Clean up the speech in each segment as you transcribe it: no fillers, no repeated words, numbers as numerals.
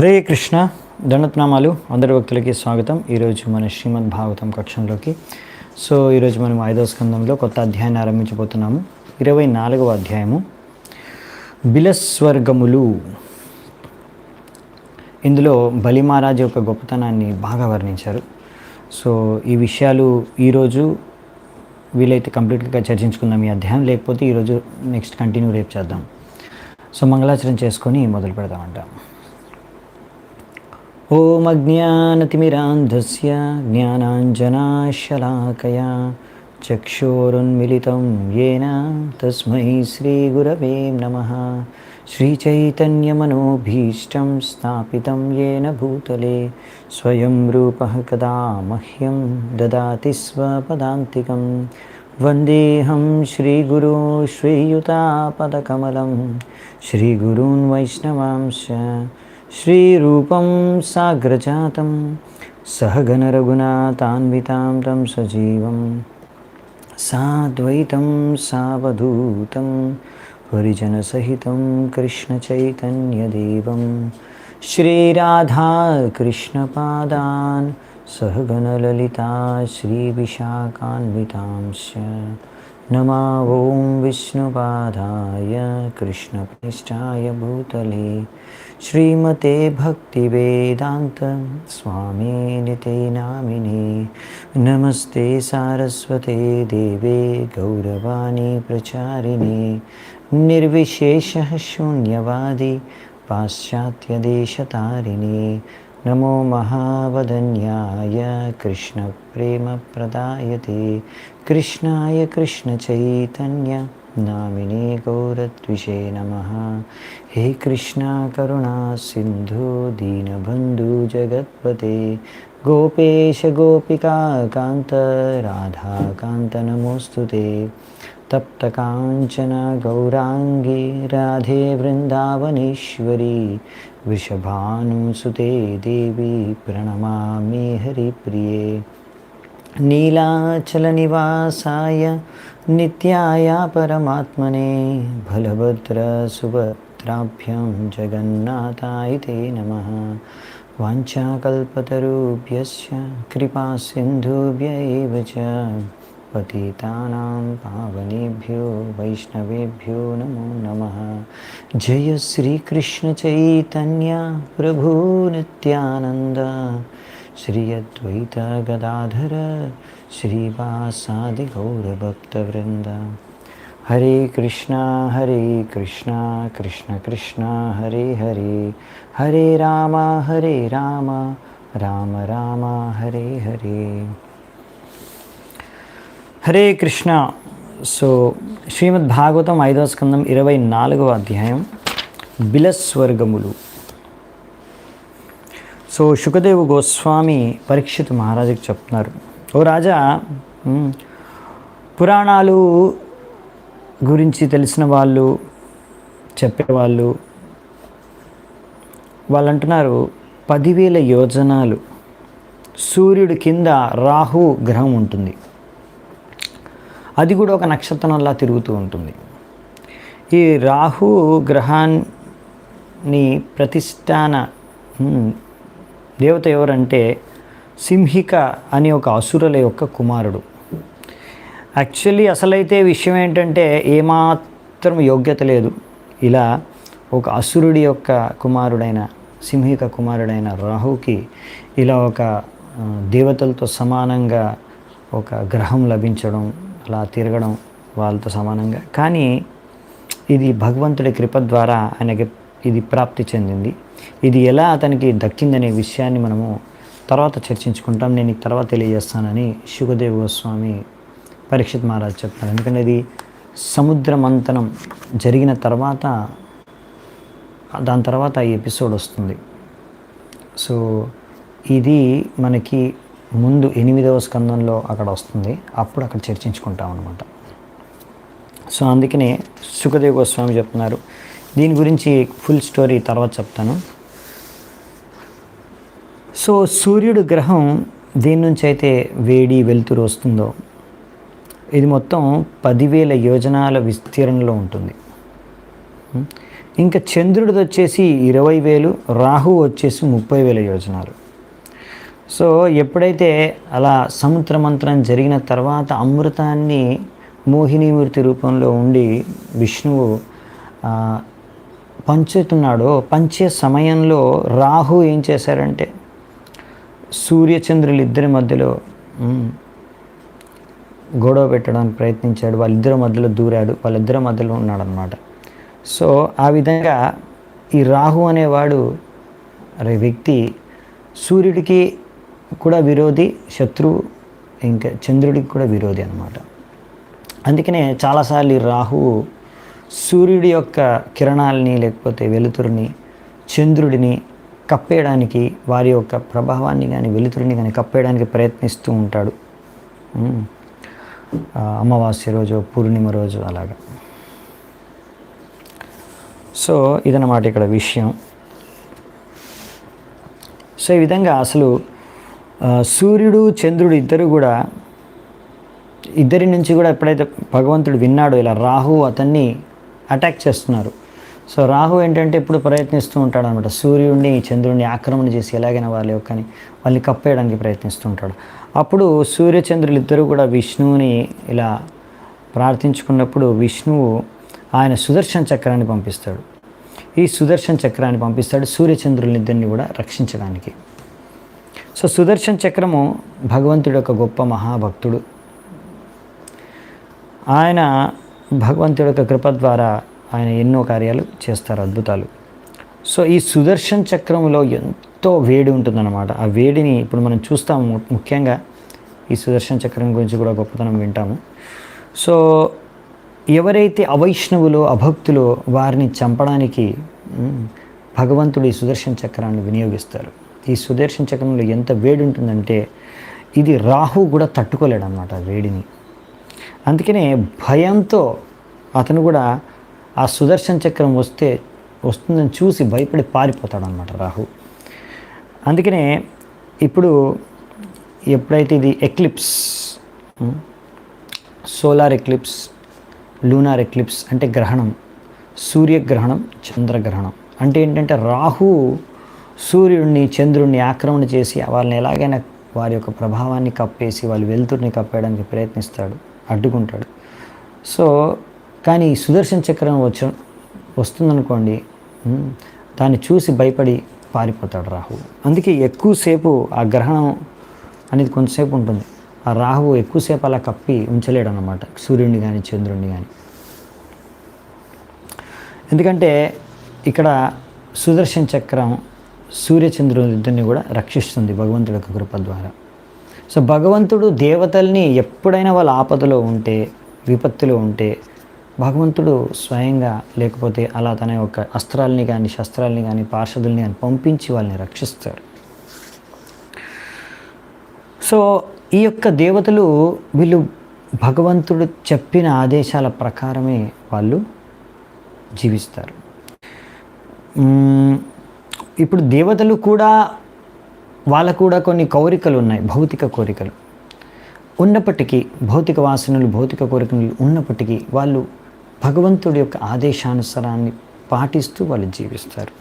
హరే కృష్ణ దండత్నామాలు అందరి భక్తులకి స్వాగతం. ఈరోజు మన శ్రీమద్ భాగవతం కక్షంలోకి. ఈరోజు మనం 5వ స్కందంలో కొత్త అధ్యాయాన్ని ఆరంభించబోతున్నాము. 24వ అధ్యాయము బిలస్వర్గములు. ఇందులో బలి మహారాజు యొక్క గొప్పతనాన్ని బాగా వర్ణించారు. ఈ విషయాలు ఈరోజు వీలైతే కంప్లీట్గా చర్చించుకుందాం ఈ అధ్యాయం, లేకపోతే ఈరోజు నెక్స్ట్ కంటిన్యూ రేపు చేద్దాం. మంగళాచరణ చేసుకొని మొదలు పెడదామంట. ఓం అజ్ఞానతిమిరాంధస్య జ్ఞానాంజనాశలాకయా చక్షురున్మిలితం యేన తస్మై శ్రీగురవే నమః. శ్రీచైతన్యమనోభీష్టం స్థాపితం యేన భూతలే స్వయం రూపః కదా మహ్యం దదాతి స్వపదాంతికం. వందేహం శ్రీగురు శ్రీయుతాపదకమలం శ్రీగురూన్ వైష్ణవాంశ శ్రీరూపం సాగ్రజాతం సహగణ రఘునాథాన్వితాం తం సజీవం సాద్వైతం సావధూతం పరిజనసహితం కృష్ణ చైతన్యదేవం శ్రీరాధా కృష్ణపాదాన్ సహగణ లలితా శ్రీవిశాఖాన్వితాంశ నమా ఓం విష్ణుపాదాయ కృష్ణప్రేష్టాయ భూతలే శ్రీమతే భక్తివేదాంత స్వామినితే నామినే. నమస్తే సారస్వతే దేవే గౌరవాణి ప్రచారిణే నిర్విశేష శూన్యవాది పాశ్చాత్యదేశతారిణే. నమో మహావదన్యాయ కృష్ణ ప్రేమ ప్రదాయతే కృష్ణాయ కృష్ణ చైతన్య నామినే గౌరద్విషే నమః. హే కృష్ణ కరుణా సింధు దీనబంధు జగత్పతే గోపేశ గోపికా కాంత రాధాకాంత నమోస్తుతే. తప్త కాంచన గౌరాంగి రాధే వృందావనేశ్వరి వృషభానుసుతే దేవి ప్రణమామి హరిప్రియే. నీలాచల నివాసాయ నిత్యాయ పరమాత్మనే బలభద్ర సుభద్రాభ్యాం జగన్నాథాయ తే నమః. వాంఛాకల్పతరుభ్యశ్చ కృపా సింధుభ్య ఏవ చ పతితానాం పావనేభ్యో వైష్ణవేభ్యో నమో నమః. జయ శ్రీకృష్ణ చైతన్య ప్రభు నిత్యానంద శ్రీ అద్వైత గదాధర శ్రీవాసాది గౌరభక్తవృంద. హరే కృష్ణ కృష్ణ కృష్ణ హరే హరే హరే రామ రామ రామ హరే హరే. హరే కృష్ణ. శ్రీమద్ భాగవతం 5వ స్కందం 24వ అధ్యాయం బిలస్వర్గములు. శుకదేవ్ గోస్వామి పరీక్షిత్ మహారాజుకి చెప్తున్నారు, ఓ రాజా, పురాణాలు గురించి తెలిసిన వాళ్ళు చెప్పేవాళ్ళు అంటున్నారు 10,000 యోజనాలు సూర్యుడి కింద రాహు గ్రహం ఉంటుంది. అది కూడా ఒక నక్షత్రంలా తిరుగుతూ ఉంటుంది. ఈ రాహు గ్రహాన్ని ప్రతిష్టాన దేవత ఎవరంటే సింహిక అని ఒక అసురుల యొక్క కుమారుడు. యాక్చువల్లీ అసలైతే విషయం ఏంటంటే ఏమాత్రం యోగ్యత లేదు. ఇలా ఒక అసురుడి యొక్క కుమారుడైన సింహిక కుమారుడైన రాహుకి ఇలా ఒక దేవతలతో సమానంగా ఒక గ్రహం లభించడం, అలా తిరగడం వాళ్ళతో సమానంగా. కానీ ఇది భగవంతుడి కృప ద్వారా ఆయనకి ఇది ప్రాప్తి చెందింది. ఇది ఎలా అతనికి దక్కిందనే విషయాన్ని మనము తర్వాత చర్చించుకుంటాం. నేను ఈ తర్వాత తెలియజేస్తానని శుకదేవ్ గోస్వామి పరీక్షిత్ మహారాజ్ చెప్తారు. ఎందుకంటే ఇది సముద్ర మంథనం జరిగిన తర్వాత, దాని తర్వాత ఈ ఎపిసోడ్ వస్తుంది. ఇది మనకి ముందు 8వ స్కందంలో అక్కడ వస్తుంది, అప్పుడు అక్కడ చర్చించుకుంటాం అన్నమాట. అందుకనే శుకదేవ్ గోస్వామి చెప్తున్నారు. దీని గురించి ఫుల్ స్టోరీ తర్వాత చెప్తాను. సూర్యుడు గ్రహం దేని నుంచి అయితే వేడి వెలుతురు వస్తుందో ఇది మొత్తం 10,000 యోజనాల విస్తీర్ణంలో ఉంటుంది. ఇంకా చంద్రుడిది వచ్చేసి 20,000, రాహు వచ్చేసి 30,000 యోజనాలు. సో ఎప్పుడైతే అలా సముద్ర మంత్రం జరిగిన తర్వాత అమృతాన్ని మోహినీమూర్తి రూపంలో ఉండి విష్ణువు పంచుతున్నాడో, పంచే సమయంలో రాహు ఏం చేశారంటే సూర్యచంద్రులు ఇద్దరి మధ్యలో గొడవ పెట్టడానికి ప్రయత్నించాడు. వాళ్ళిద్దరి మధ్యలో దూరాడు, వాళ్ళిద్దరి మధ్యలో ఉన్నాడనమాట. సో ఆ విధంగా ఈ రాహు అనేవాడు వ్యక్తి సూర్యుడికి కూడా విరోధి, శత్రువు, ఇంకా చంద్రుడికి కూడా విరోధి అనమాట. అందుకనే చాలాసార్లు ఈ రాహువు సూర్యుడి యొక్క కిరణాలని లేకపోతే వెలుతురుని, చంద్రుడిని కప్పేయడానికి, వారి యొక్క ప్రభావాన్ని కానీ వెలుతురిని కానీ కప్పేయడానికి ప్రయత్నిస్తూ ఉంటాడు. అమావాస్య రోజు, పూర్ణిమ రోజు అలాగా. సో ఇదన్నమాట ఇక్కడ విషయం. సో ఈ విధంగా అసలు సూర్యుడు చంద్రుడు ఇద్దరి నుంచి కూడా ఎప్పుడైతే భగవంతుడు విన్నాడో ఇలా రాహు అతన్ని అటాక్ చేస్తున్నారు. సో రాహు ఏంటంటే ఇప్పుడు ప్రయత్నిస్తూ ఉంటాడు అనమాట, సూర్యుడిని చంద్రుడిని ఆక్రమణ చేసి ఎలాగైనా వాళ్ళని కప్పేయడానికి ప్రయత్నిస్తూ ఉంటాడు. అప్పుడు సూర్యచంద్రులు ఇద్దరు కూడా విష్ణువుని ఇలా ప్రార్థించుకున్నప్పుడు విష్ణువు ఆయన సుదర్శన చక్రాన్ని పంపిస్తాడు. ఈ సుదర్శన చక్రాన్ని పంపిస్తాడు సూర్యచంద్రులిద్దరిని కూడా రక్షించడానికి. సో సుదర్శన చక్రము భగవంతుడి యొక్క గొప్ప మహాభక్తుడు. ఆయన భగవంతుడి యొక్క కృప ద్వారా ఆయన ఎన్నో కార్యాలు చేస్తారు, అద్భుతాలు. సో ఈ సుదర్శన చక్రంలో ఎంతో వేడి ఉంటుందన్నమాట. ఆ వేడిని ఇప్పుడు మనం చూస్తాము. ముఖ్యంగా ఈ సుదర్శన చక్రం గురించి కూడా గొప్పతనం వింటాము. సో ఎవరైతే అవైష్ణవులో అభక్తులో వారిని చంపడానికి భగవంతుడు ఈ సుదర్శన చక్రాన్ని వినియోగిస్తారు. ఈ సుదర్శన చక్రంలో ఎంత వేడి ఉంటుందంటే ఇది రాహు కూడా తట్టుకోలేడు అన్నమాట వేడిని. అందుకనే భయంతో అతను కూడా ఆ సుదర్శన చక్రం వస్తుందని చూసి భయపడి పారిపోతాడు అన్నమాట రాహు. అందుకనే ఇప్పుడు ఎప్పుడైతే ఇది eclipse, solar eclipse, lunar eclipse అంటే గ్రహణం, సూర్యగ్రహణం, చంద్రగ్రహణం అంటే ఏంటంటే రాహు సూర్యుడిని చంద్రుడిని ఆక్రమణ చేసి వాళ్ళని ఎలాగైనా వారి యొక్క ప్రభావాన్ని కప్పేసి వాళ్ళ వెలుతురిని కప్పేయడానికి ప్రయత్నిస్తాడు, అడ్డుకుంటాడు. సో కానీ సుదర్శన చక్రం వస్తుందనుకోండి, దాన్ని చూసి భయపడి పారిపోతాడు రాహు. అందుకే ఎక్కువసేపు ఆ గ్రహణం అనేది కొంతసేపు ఉంటుంది. ఆ రాహువు ఎక్కువసేపు అలా కప్పి ఉంచలేడు అన్నమాట సూర్యుడిని కానీ చంద్రుడిని కానీ. ఎందుకంటే ఇక్కడ సుదర్శన చక్రం సూర్యచంద్రుడిని కూడా రక్షిస్తుంది భగవంతుడి యొక్క కృప ద్వారా. సో భగవంతుడు దేవతల్ని ఎప్పుడైనా వాళ్ళ ఆపదలో ఉంటే, విపత్తులో ఉంటే భగవంతుడు స్వయంగా లేకపోతే అలా తన యొక్క అస్త్రాలని కానీ శస్త్రాలని కానీ పార్షదుల్ని కానీ పంపించి వాళ్ళని రక్షిస్తాడు. సో ఈ యొక్క దేవతలు వీళ్ళు భగవంతుడు చెప్పిన ఆదేశాల ప్రకారమే వాళ్ళు జీవిస్తారు. ఇప్పుడు దేవతలు కూడా వాళ్ళకు కూడా కొన్ని కోరికలు ఉన్నాయి, భౌతిక కోరికలు ఉన్నప్పటికీ, భౌతిక వాసనలు భౌతిక కోరికలు ఉన్నప్పటికీ వాళ్ళు భగవంతుడి యొక్క ఆదేశానుసారాన్ని పాటిస్తూ వాళ్ళు జీవిస్తారు.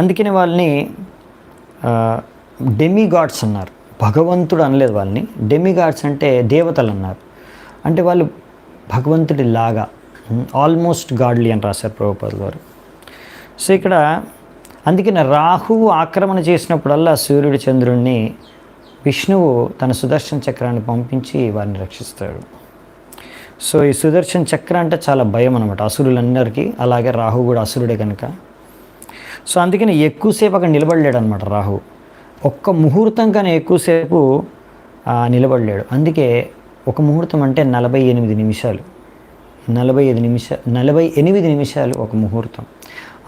అందుకని వాళ్ళని డెమిగాడ్స్ అన్నారు. భగవంతుడు అనలేదు వాళ్ళని, డెమిగాడ్స్ అంటే దేవతలు అన్నారు. అంటే వాళ్ళు భగవంతుడి లాగా ఆల్మోస్ట్ గాడ్లీ అని రాశారు ప్రభుపాదుల వారు. సో ఇక్కడ అందుకని రాహువు ఆక్రమణ చేసినప్పుడల్లా సూర్యుడి చంద్రుడిని విష్ణువు తన సుదర్శన చక్రాన్ని పంపించి వారిని రక్షిస్తాడు. సో ఈ సుదర్శన చక్రం అంటే చాలా భయం అనమాట అసురులందరికీ. అలాగే రాహు కూడా అసురుడే కనుక. సో అందుకని ఎక్కువసేపు అక్కడ నిలబడలేడు అనమాట రాహు. ఒక్క ముహూర్తం కన్నా ఎక్కువసేపు నిలబడలేడు. అందుకే ఒక ముహూర్తం అంటే 48 నిమిషాలు, 48 నిమిషాలు ఒక ముహూర్తం.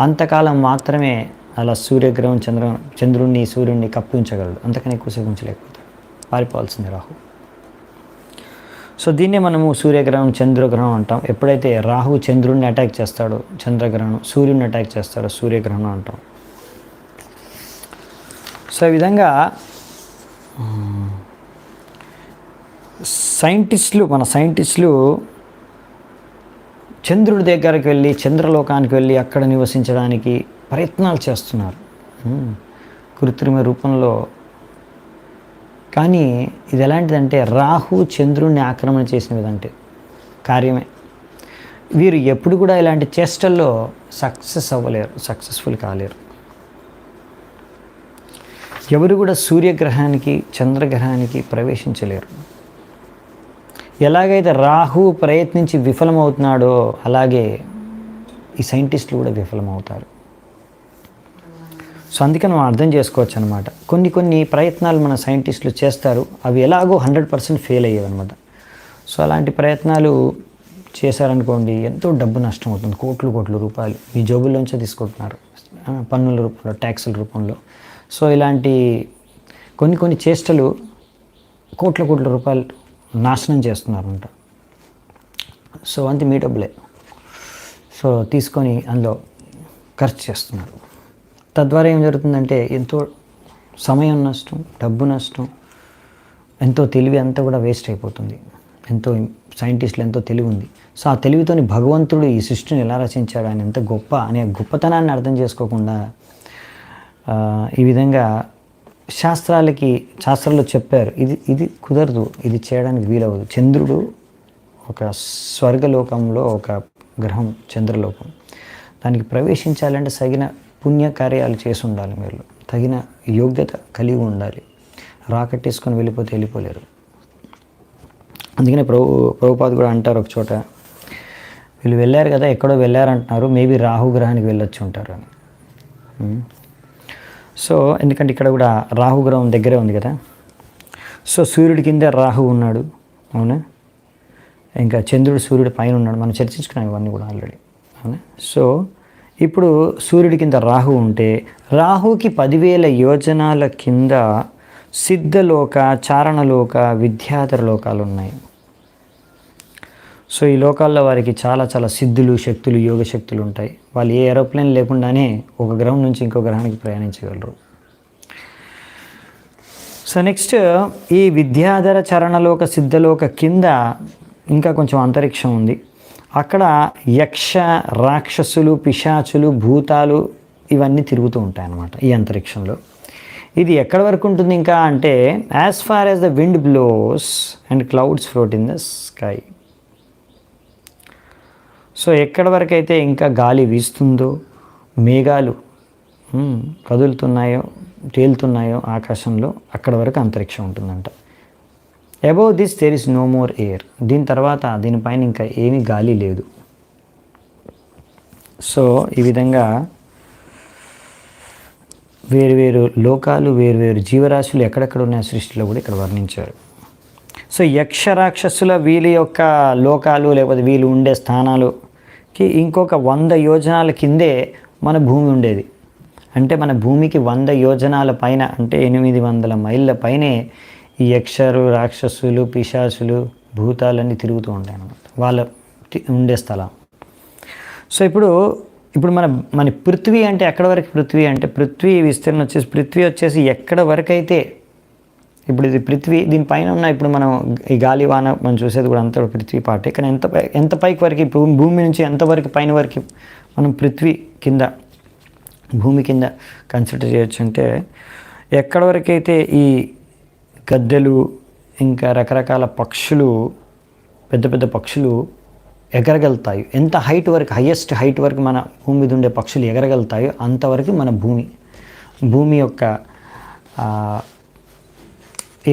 అంతకాలం మాత్రమే అలా సూర్యగ్రహం చంద్రుడిని సూర్యుడిని కప్పి ఉంచగలడు. అంతకన్నా ఎక్కువసేపు ఉంచలేకపోతాడు, పారిపోవాల్సింది రాహు. సో దీన్నే మనము సూర్యగ్రహణం చంద్రగ్రహణం అంటాం. ఎప్పుడైతే రాహు చంద్రుడిని అటాక్ చేస్తాడో చంద్రగ్రహణం, సూర్యుడిని అటాక్ చేస్తాడో సూర్యగ్రహణం అంటాం. సో ఈ విధంగా మన సైంటిస్టులు చంద్రుడి దగ్గరికి వెళ్ళి చంద్రలోకానికి వెళ్ళి అక్కడ నివసించడానికి ప్రయత్నాలు చేస్తున్నారు కృత్రిమ రూపంలో. కానీ ఇది ఎలాంటిదంటే రాహు చంద్రుడిని ఆక్రమణ చేసిన విధంటే కార్యమే. వీరు ఎప్పుడు కూడా ఇలాంటి చేష్టల్లో సక్సెస్ఫుల్ కాలేరు. ఎవరు కూడా సూర్యగ్రహానికి చంద్రగ్రహానికి ప్రవేశించలేరు. ఎలాగైతే రాహు ప్రయత్నించి విఫలమవుతున్నాడో అలాగే ఈ సైంటిస్టులు కూడా విఫలమవుతారు. సో అందుకని మనం అర్థం చేసుకోవచ్చు అనమాట. కొన్ని ప్రయత్నాలు మన సైంటిస్టులు చేస్తారు, అవి ఎలాగో 100% ఫెయిల్ అయ్యేవి అనమాట. సో అలాంటి ప్రయత్నాలు చేశారనుకోండి, ఎంతో డబ్బు నష్టం అవుతుంది. కోట్ల రూపాయలు మీ జోబుల్లోంచే తీసుకుంటున్నారు, పన్నుల రూపంలో, ట్యాక్సుల రూపంలో. సో ఇలాంటి కొన్ని చేష్టలు కోట్ల రూపాయలు నాశనం చేస్తున్నారంట. సో అంతే మీ డబ్బులే సో తీసుకొని అందులో ఖర్చు చేస్తున్నారు. తద్వారా ఏం జరుగుతుందంటే ఎంతో సమయం నష్టం, డబ్బు నష్టం, ఎంతో తెలివి అంతా కూడా వేస్ట్ అయిపోతుంది. ఎంతో సైంటిస్టులు ఎంతో తెలివి ఉంది. సో ఆ తెలివితోని భగవంతుడు ఈ సృష్టిని ఎలా రచించాడు, ఆయన ఎంత గొప్ప అనే గొప్పతనాన్ని అర్థం చేసుకోకుండా ఈ విధంగా శాస్త్రాల్లో చెప్పారు ఇది కుదరదు, ఇది చేయడానికి వీలవదు. చంద్రుడు ఒక స్వర్గలోకంలో ఒక గ్రహం, చంద్రలోకం. దానికి ప్రవేశించాలంటే తగిన పుణ్యకార్యాలు చేసి ఉండాలి, మీరు తగిన యోగ్యత కలిగి ఉండాలి. రాకెట్టేసుకొని వెళ్ళిపోలేరు. అందుకనే ప్రభుపాద కూడా అంటారు ఒక చోట, వీళ్ళు వెళ్ళారు కదా, ఎక్కడో వెళ్ళారంటున్నారు, మేబీ రాహు గ్రహానికి వెళ్ళొచ్చి ఉంటారు అని. సో ఎందుకంటే ఇక్కడ కూడా రాహు గ్రహం దగ్గరే ఉంది కదా. సో సూర్యుడి కింద రాహు ఉన్నాడు, అవునా. ఇంకా చంద్రుడు సూర్యుడి పైన ఉన్నాడు. మనం చర్చించుకున్నాం ఇవన్నీ కూడా ఆల్రెడీ, అవునా. సో ఇప్పుడు సూర్యుడి కింద రాహు ఉంటే, రాహుకి 10,000 యోజనాల కింద సిద్ధలోక, చారణలోక, విద్యాధర లోకాలు ఉన్నాయి. సో ఈ లోకాల్లో వారికి చాలా సిద్ధులు, శక్తులు, యోగ శక్తులు ఉంటాయి. వాళ్ళు ఏ ఏరోప్లేన్ లేకుండానే ఒక గ్రహం నుంచి ఇంకో గ్రహానికి ప్రయాణించగలరు. సో నెక్స్ట్ ఈ విద్యాధర చరణలోక, సిద్ధలోక కింద ఇంకా కొంచెం అంతరిక్షం ఉంది. అక్కడ యక్ష, రాక్షసులు, పిశాచులు, భూతాలు ఇవన్నీ తిరుగుతూ ఉంటాయి అన్నమాట ఈ అంతరిక్షంలో. ఇది ఎక్కడి వరకు ఉంటుంది ఇంకా అంటే, as far as the wind blows and clouds float in the sky. So ఎక్కడి వరకు అయితే ఇంకా గాలి వీస్తుందో, మేఘాలు కదులుతున్నాయో, తేలుతున్నాయో ఆకాశంలో, అక్కడ వరకు అంతరిక్షం ఉంటుందంట. Above this there is no more air. దీని తర్వాత దీనిపైన ఇంకా ఏమీ గాలి లేదు. సో ఈ విధంగా వేరు లోకాలు, వేరు జీవరాశులు ఎక్కడెక్కడ ఉన్న సృష్టిలో కూడా ఇక్కడ వర్ణించారు. సో యక్ష, రాక్షసుల వీళ్ళ యొక్క లోకాలు లేకపోతే వీళ్ళు ఉండే స్థానాలుకి ఇంకొక 100 యోజనాల కిందే మన భూమి ఉండేది. అంటే మన భూమికి 100 యోజనాల పైన, అంటే 800 మైళ్ళ పైనే ఈ యక్షరు, రాక్షసులు, పిశాచులు, భూతాలన్నీ తిరుగుతూ ఉంటాయి అన్నమాట, వాళ్ళ ఉండే స్థలం. సో ఇప్పుడు మన పృథ్వీ అంటే ఎక్కడ వరకు పృథ్వీ అంటే, పృథ్వీ విస్తీర్ణం పృథ్వీ వచ్చేసి ఎక్కడ వరకు అయితే, ఇప్పుడు ఇది పృథ్వీ, దీనిపైన ఉన్న ఇప్పుడు మనం ఈ గాలి వాన మనం చూసేది కూడా అంత పృథ్వీ పార్టీ. కానీ ఎంత పైకి వరకు, భూమి నుంచి ఎంతవరకు పైన వరకు మనం పృథ్వీ కింద, భూమి కింద కన్సిడర్ చేయొచ్చు అంటే, ఎక్కడ వరకు అయితే ఈ గద్దెలు ఇంకా రకరకాల పక్షులు, పెద్ద పక్షులు ఎగరగలుగుతాయి, ఎంత హైట్ వరకు, హయ్యెస్ట్ హైట్ వరకు మన భూమి మీద ఉండే పక్షులు ఎగరగలుగుతాయో అంతవరకు మన భూమి యొక్క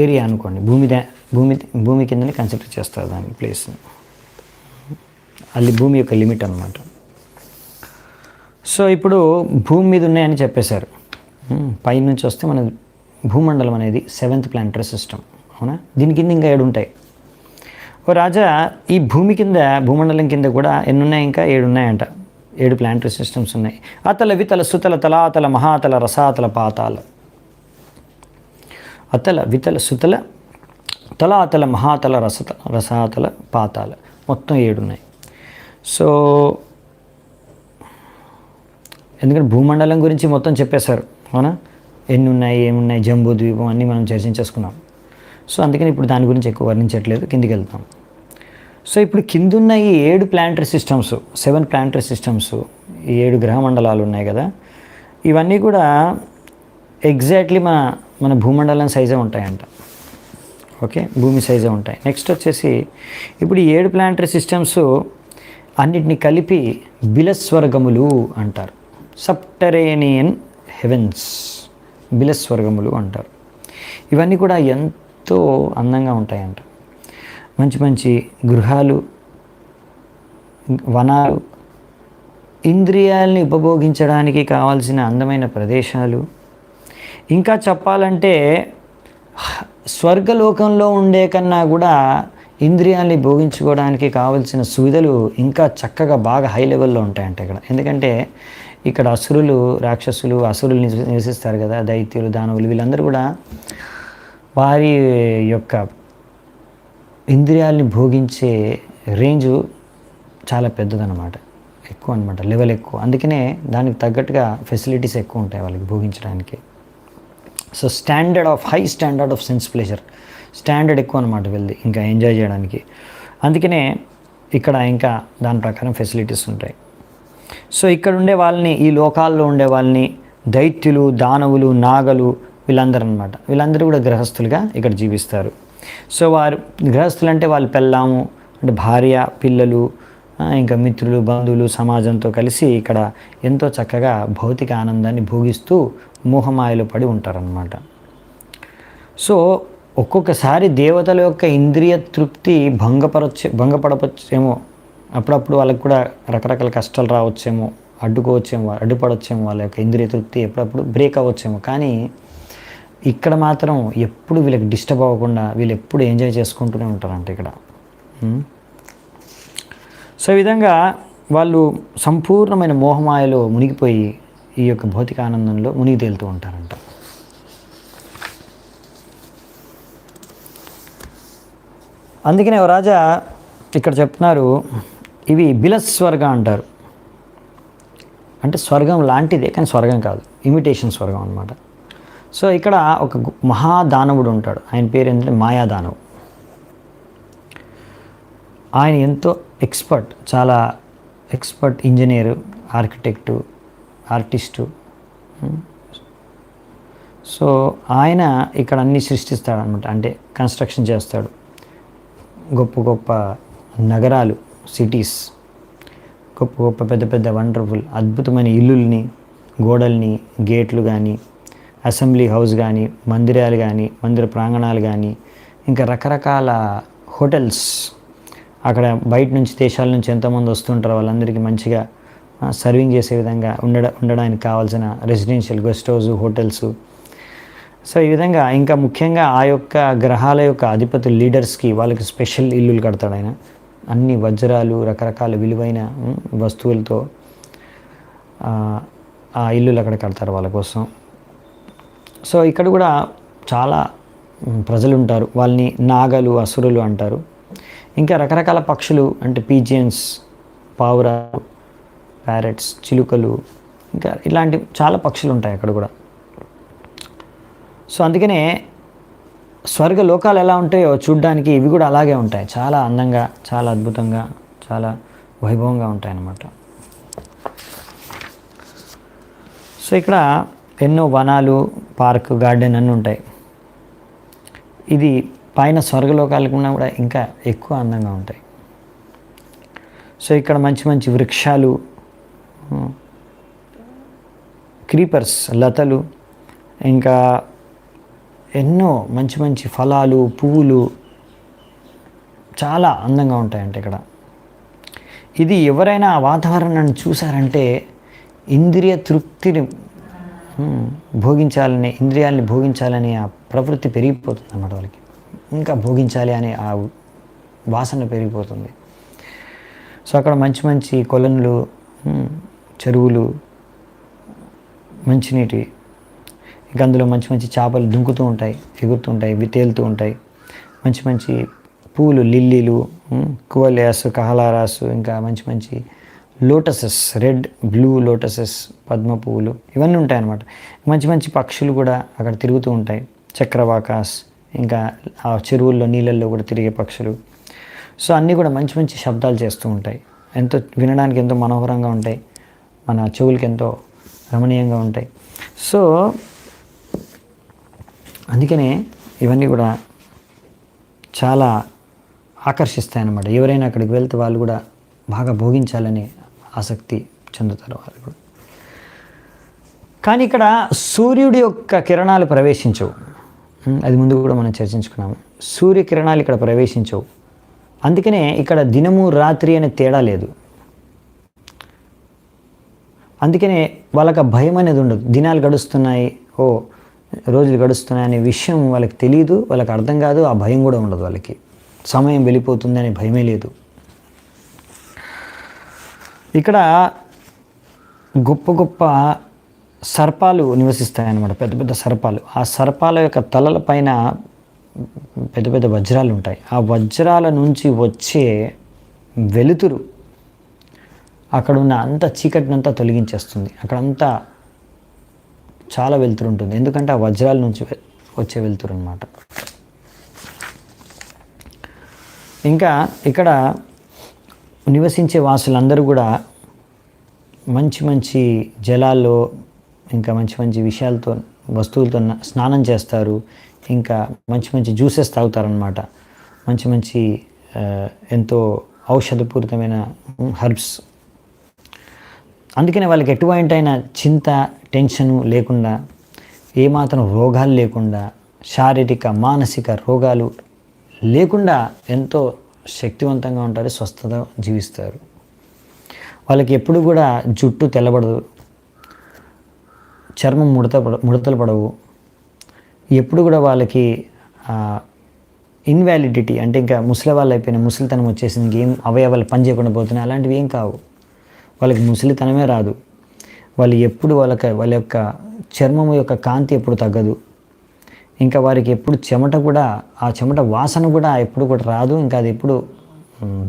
ఏరియా అనుకోండి, భూమి కిందని కన్సిడర్ చేస్తారు దాని ప్లేస్. అది భూమి యొక్క లిమిట్ అన్నమాట. సో ఇప్పుడు భూమి మీద ఉన్నాయని చెప్పేశారు. పైనుంచి వస్తే మన భూమండలం అనేది 7th ప్లానటరీ సిస్టమ్, అవునా. దీని కింద ఇంకా 7 ఉంటాయి. ఓ రాజా, ఈ భూమండలం కింద కూడా ఎన్ని ఉన్నాయి? ఇంకా 7 ఉన్నాయంట. 7 ప్లానటరీ సిస్టమ్స్ ఉన్నాయి. అతల, వితల, సుతల, తలాతల, మహాతల, రసాతల, పాతాల. అతల, వితల, సుతల, తలాతల, మహాతల, రసాతల, పాతాల, మొత్తం 7 ఉన్నాయి. సో ఎందుకంటే భూమండలం గురించి మొత్తం చెప్పేశారు, అవునా. ఎన్ని ఉన్నాయి, ఏమున్నాయి, జంబూ ద్వీపం అన్నీ మనం చర్చించేసుకున్నాం. సో అందుకని ఇప్పుడు దాని గురించి ఎక్కువ వర్ణించట్లేదు, కిందికి వెళ్తాం. సో ఇప్పుడు కిందున్న ఈ 7 ప్లానటరీ సిస్టమ్స్, 7 ప్లానటరీ సిస్టమ్స్, ఈ 7 గ్రహ మండలాలు ఉన్నాయి కదా, ఇవన్నీ కూడా ఎగ్జాక్ట్లీ మన భూమండలం సైజే ఉంటాయంట. ఓకే, భూమి సైజే ఉంటాయి. నెక్స్ట్ వచ్చేసి ఇప్పుడు ఈ 7 ప్లానటరీ సిస్టమ్స్ అన్నిటిని కలిపి బిలస్వర్గములు అంటారు. సబ్టరేనియన్ హెవెన్స్, బిలస్వర్గములు అంటారు. ఇవన్నీ కూడా ఎంతో అందంగా ఉంటాయంట. మంచి మంచి గృహాలు, వనాలు, ఇంద్రియాలని ఉపభోగించడానికి కావాల్సిన అందమైన ప్రదేశాలు, ఇంకా చెప్పాలంటే స్వర్గలోకంలో ఉండే కన్నా కూడా ఇంద్రియాల్ని భోగించుకోవడానికి కావలసిన సువిధలు ఇంకా చక్కగా బాగా హై లెవెల్లో ఉంటాయంట ఇక్కడ. ఎందుకంటే ఇక్కడ అసురులు, రాక్షసులు, అసురులు నివసిస్తారు కదా, దైత్యులు, దానవులు, వీళ్ళందరూ కూడా వారి యొక్క ఇంద్రియాల్ని భోగించే రేంజు చాలా పెద్దదన్నమాట, ఎక్కువ అనమాట, లెవెల్ ఎక్కువ. అందుకనే దానికి తగ్గట్టుగా ఫెసిలిటీస్ ఎక్కువ ఉంటాయి వాళ్ళకి భోగించడానికి. So high standard of sense pleasure, standard ఎక్కువ అనమాట వీళ్ళది ఇంకా ఎంజాయ్ చేయడానికి. అందుకనే ఇక్కడ ఇంకా దాని ప్రకారం ఫెసిలిటీస్ ఉంటాయి. సో ఇక్కడ ఉండే వాళ్ళని, ఈ లోకాల్లో ఉండే వాళ్ళని దైత్యులు, దానవులు, నాగలు, వీళ్ళందరూ అనమాట, వీళ్ళందరూ కూడా గృహస్థులుగా ఇక్కడ జీవిస్తారు. సో వారు గృహస్థులు అంటే వాళ్ళు పెళ్ళాము అంటే భార్య, పిల్లలు, ఇంకా మిత్రులు, బంధువులు, సమాజంతో కలిసి ఇక్కడ ఎంతో చక్కగా భౌతిక ఆనందాన్ని భోగిస్తూ మోహమాయలో పడి ఉంటారన్నమాట. సో ఒక్కొక్కసారి దేవతల యొక్క ఇంద్రియ తృప్తి భంగపడవచ్చేమో, అప్పుడప్పుడు వాళ్ళకి కూడా రకరకాల కష్టాలు రావచ్చేమో, అడ్డుపడవచ్చేమో, వాళ్ళ యొక్క ఇంద్రియ తృప్తి ఎప్పుడప్పుడు బ్రేక్ అవ్వచ్చేమో. కానీ ఇక్కడ మాత్రం ఎప్పుడు వీళ్ళకి డిస్టర్బ్ అవ్వకుండా వీళ్ళు ఎప్పుడు ఎంజాయ్ చేసుకుంటూనే ఉంటారంట ఇక్కడ. సో ఈ విధంగా వాళ్ళు సంపూర్ణమైన మోహమాయలో మునిగిపోయి ఈ యొక్క భౌతిక ఆనందంలో మునిగి తేలుతూ ఉంటారంట. అందుకనే రాజా ఇక్కడ చెప్తున్నారు, ఇవి బిలస్వర్గ అంటారు. అంటే స్వర్గం లాంటిదే కానీ స్వర్గం కాదు, ఇమిటేషన్ స్వర్గం అనమాట. సో ఇక్కడ ఒక మహాదానవుడు ఉంటాడు, ఆయన పేరు ఏంటంటే మాయాదానవు. ఆయన ఎంతో చాలా expert engineer, architect, artist. So ఆయన ఇక్కడ అన్నీ సృష్టిస్తాడు అనమాట, అంటే కన్స్ట్రక్షన్ చేస్తాడు. గొప్ప గొప్ప నగరాలు, సిటీస్, గొప్ప గొప్ప పెద్ద పెద్ద వండర్ఫుల్ అద్భుతమైన ఇల్లుల్ని, గోడల్ని, గేట్లు కానీ, అసెంబ్లీ హౌస్ కానీ, మందిరాలు కానీ, మందిర ప్రాంగణాలు కానీ, ఇంకా రకరకాల హోటల్స్, అక్కడ బయట నుంచి దేశాల నుంచి ఎంతోమంది వస్తుంటారో వాళ్ళందరికీ మంచిగా సర్వింగ్ చేసే విధంగా ఉండడానికి కావాల్సిన residential guest house, hotels. So ఈ విధంగా ఇంకా ముఖ్యంగా ఆ యొక్క గ్రహాల యొక్క అధిపతులు, లీడర్స్కి వాళ్ళకి స్పెషల్ ఇల్లులు కడతాడు ఆయన. అన్ని వజ్రాలు, రకరకాల విలువైన వస్తువులతో ఆ ఇల్లులు అక్కడ కడతారు వాళ్ళ కోసం. సో ఇక్కడ కూడా చాలా ప్రజలు ఉంటారు, వాళ్ళని నాగలు, అసురులు అంటారు. ఇంకా రకరకాల పక్షులు అంటే పీజియన్స్, పావురాలు, ప్యారెట్స్, చిలుకలు, ఇంకా ఇలాంటి చాలా పక్షులు ఉంటాయి అక్కడ కూడా. సో అందుకనే స్వర్గ లోకాలు ఎలా ఉంటాయో చూడ్డానికి ఇవి కూడా అలాగే ఉంటాయి, చాలా అందంగా, చాలా అద్భుతంగా, చాలా వైభవంగా ఉంటాయి అన్నమాట. సో ఇక్కడ ఎన్నో వనాలు, పార్క్, గార్డెన్ అన్నీ ఉంటాయి. ఇది పైన స్వర్గలోకాల కన్నా కూడా ఇంకా ఎక్కువ అందంగా ఉంటాయి. సో ఇక్కడ మంచి మంచి వృక్షాలు, క్రీపర్స్, లతలు, ఇంకా ఎన్నో మంచి మంచి ఫలాలు, పువ్వులు చాలా అందంగా ఉంటాయంట ఇక్కడ. ఇది ఎవరైనా ఆ వాతావరణాన్ని చూసారంటే ఇంద్రియ తృప్తిని భోగించాలని, ఇంద్రియాలని భోగించాలని ఆ ప్రవృత్తి పెరిగిపోతుంది అన్నమాట వాళ్ళకి. ఇంకా భోగించాలి అనే ఆ వాసన పెరిగిపోతుంది. సో అక్కడ మంచి మంచి కొలనులు, చెరువులు, మంచినీటి, ఇంకా అందులో మంచి మంచి చేపలు దుంకుతూ ఉంటాయి, ఎగురుతూ ఉంటాయి, తేలుతూ ఉంటాయి. మంచి మంచి పూలు, లిల్లీలు, కువలియాస్, కహలారాసు, ఇంకా మంచి మంచి lotuses, red, blue lotuses, Padma పువ్వులు, ఇవన్నీ ఉంటాయన్నమాట. మంచి మంచి పక్షులు కూడా అక్కడ తిరుగుతూ ఉంటాయి, చక్రవాకాస్, ఇంకా ఆ చెరువుల్లో నీళ్ళల్లో కూడా తిరిగే పక్షులు. సో అన్నీ కూడా మంచి మంచి శబ్దాలు చేస్తూ ఉంటాయి, ఎంతో వినడానికి ఎంతో మనోహరంగా ఉంటాయి, మన చెవులకి ఎంతో రమణీయంగా ఉంటాయి. సో అందుకనే ఇవన్నీ కూడా చాలా ఆకర్షిస్తాయి అన్నమాట. ఎవరైనా అక్కడికి వెళ్తే వాళ్ళు కూడా బాగా భోగించాలని ఆసక్తి చెందుతారు వాళ్ళు కూడా. కానీ ఇక్కడ సూర్యుడి యొక్క కిరణాలు ప్రవేశించవు, అది ముందు కూడా మనం చర్చించుకున్నాము. సూర్యకిరణాలు ఇక్కడ ప్రవేశించవు, అందుకనే ఇక్కడ దినము రాత్రి అనే తేడా లేదు. అందుకనే వాళ్ళకి భయం అనేది ఉండదు. దినాలు గడుస్తున్నాయి, ఓ రోజులు గడుస్తున్నాయి అనే విషయం వాళ్ళకి తెలియదు, వాళ్ళకి అర్థం కాదు, ఆ భయం కూడా ఉండదు వాళ్ళకి. సమయం వెళ్ళిపోతుంది అనే భయమే లేదు. ఇక్కడ గొప్ప గొప్ప సర్పాలు నివసిస్తాయన్నమాట, పెద్ద పెద్ద సర్పాలు. ఆ సర్పాల యొక్క తలల పైన పెద్ద పెద్ద వజ్రాలు ఉంటాయి. ఆ వజ్రాల నుంచి వచ్చే వెలుతురు అక్కడ ఉన్న అంత చీకటినంతా తొలగించేస్తుంది. అక్కడంతా చాలా వెలుతురు ఉంటుంది, ఎందుకంటే ఆ వజ్రాల నుంచి వచ్చే వెలుతురు అన్నమాట. ఇంకా ఇక్కడ నివసించే వాసులందరూ కూడా మంచి మంచి జలాల్లో, ఇంకా మంచి మంచి విషయాలతో, వస్తువులతో స్నానం చేస్తారు. ఇంకా మంచి మంచి జ్యూసెస్ తాగుతారనమాట. మంచి మంచి ఎంతో ఔషధపూరితమైన హెర్బ్స్. అందుకనే వాళ్ళకి ఎటువంటైన చింత, టెన్షను లేకుండా, ఏమాత్రం రోగాలు లేకుండా, శారీరక మానసిక రోగాలు లేకుండా ఎంతో శక్తివంతంగా ఉంటారు, స్వస్థత జీవిస్తారు. వాళ్ళకి ఎప్పుడు కూడా జుట్టు తెల్లబడదు, చర్మం ముడతలు పడవు. ఎప్పుడు కూడా వాళ్ళకి ఇన్వాలిడిటీ అంటే ఇంకా ముసలి వాళ్ళు అయిపోయిన, ముసలితనం వచ్చేసింది, ఇంకేం అవయవాలు పని చేయకుండా పోతున్నాయి, అలాంటివి ఏం కావు. వాళ్ళకి ముసలితనమే రాదు. వాళ్ళు ఎప్పుడు వాళ్ళ యొక్క చర్మము యొక్క కాంతి ఎప్పుడు తగ్గదు. ఇంకా వారికి ఎప్పుడు చెమట కూడా, ఆ చెమట వాసన కూడా ఎప్పుడు కూడా రాదు. ఇంకా అది ఎప్పుడు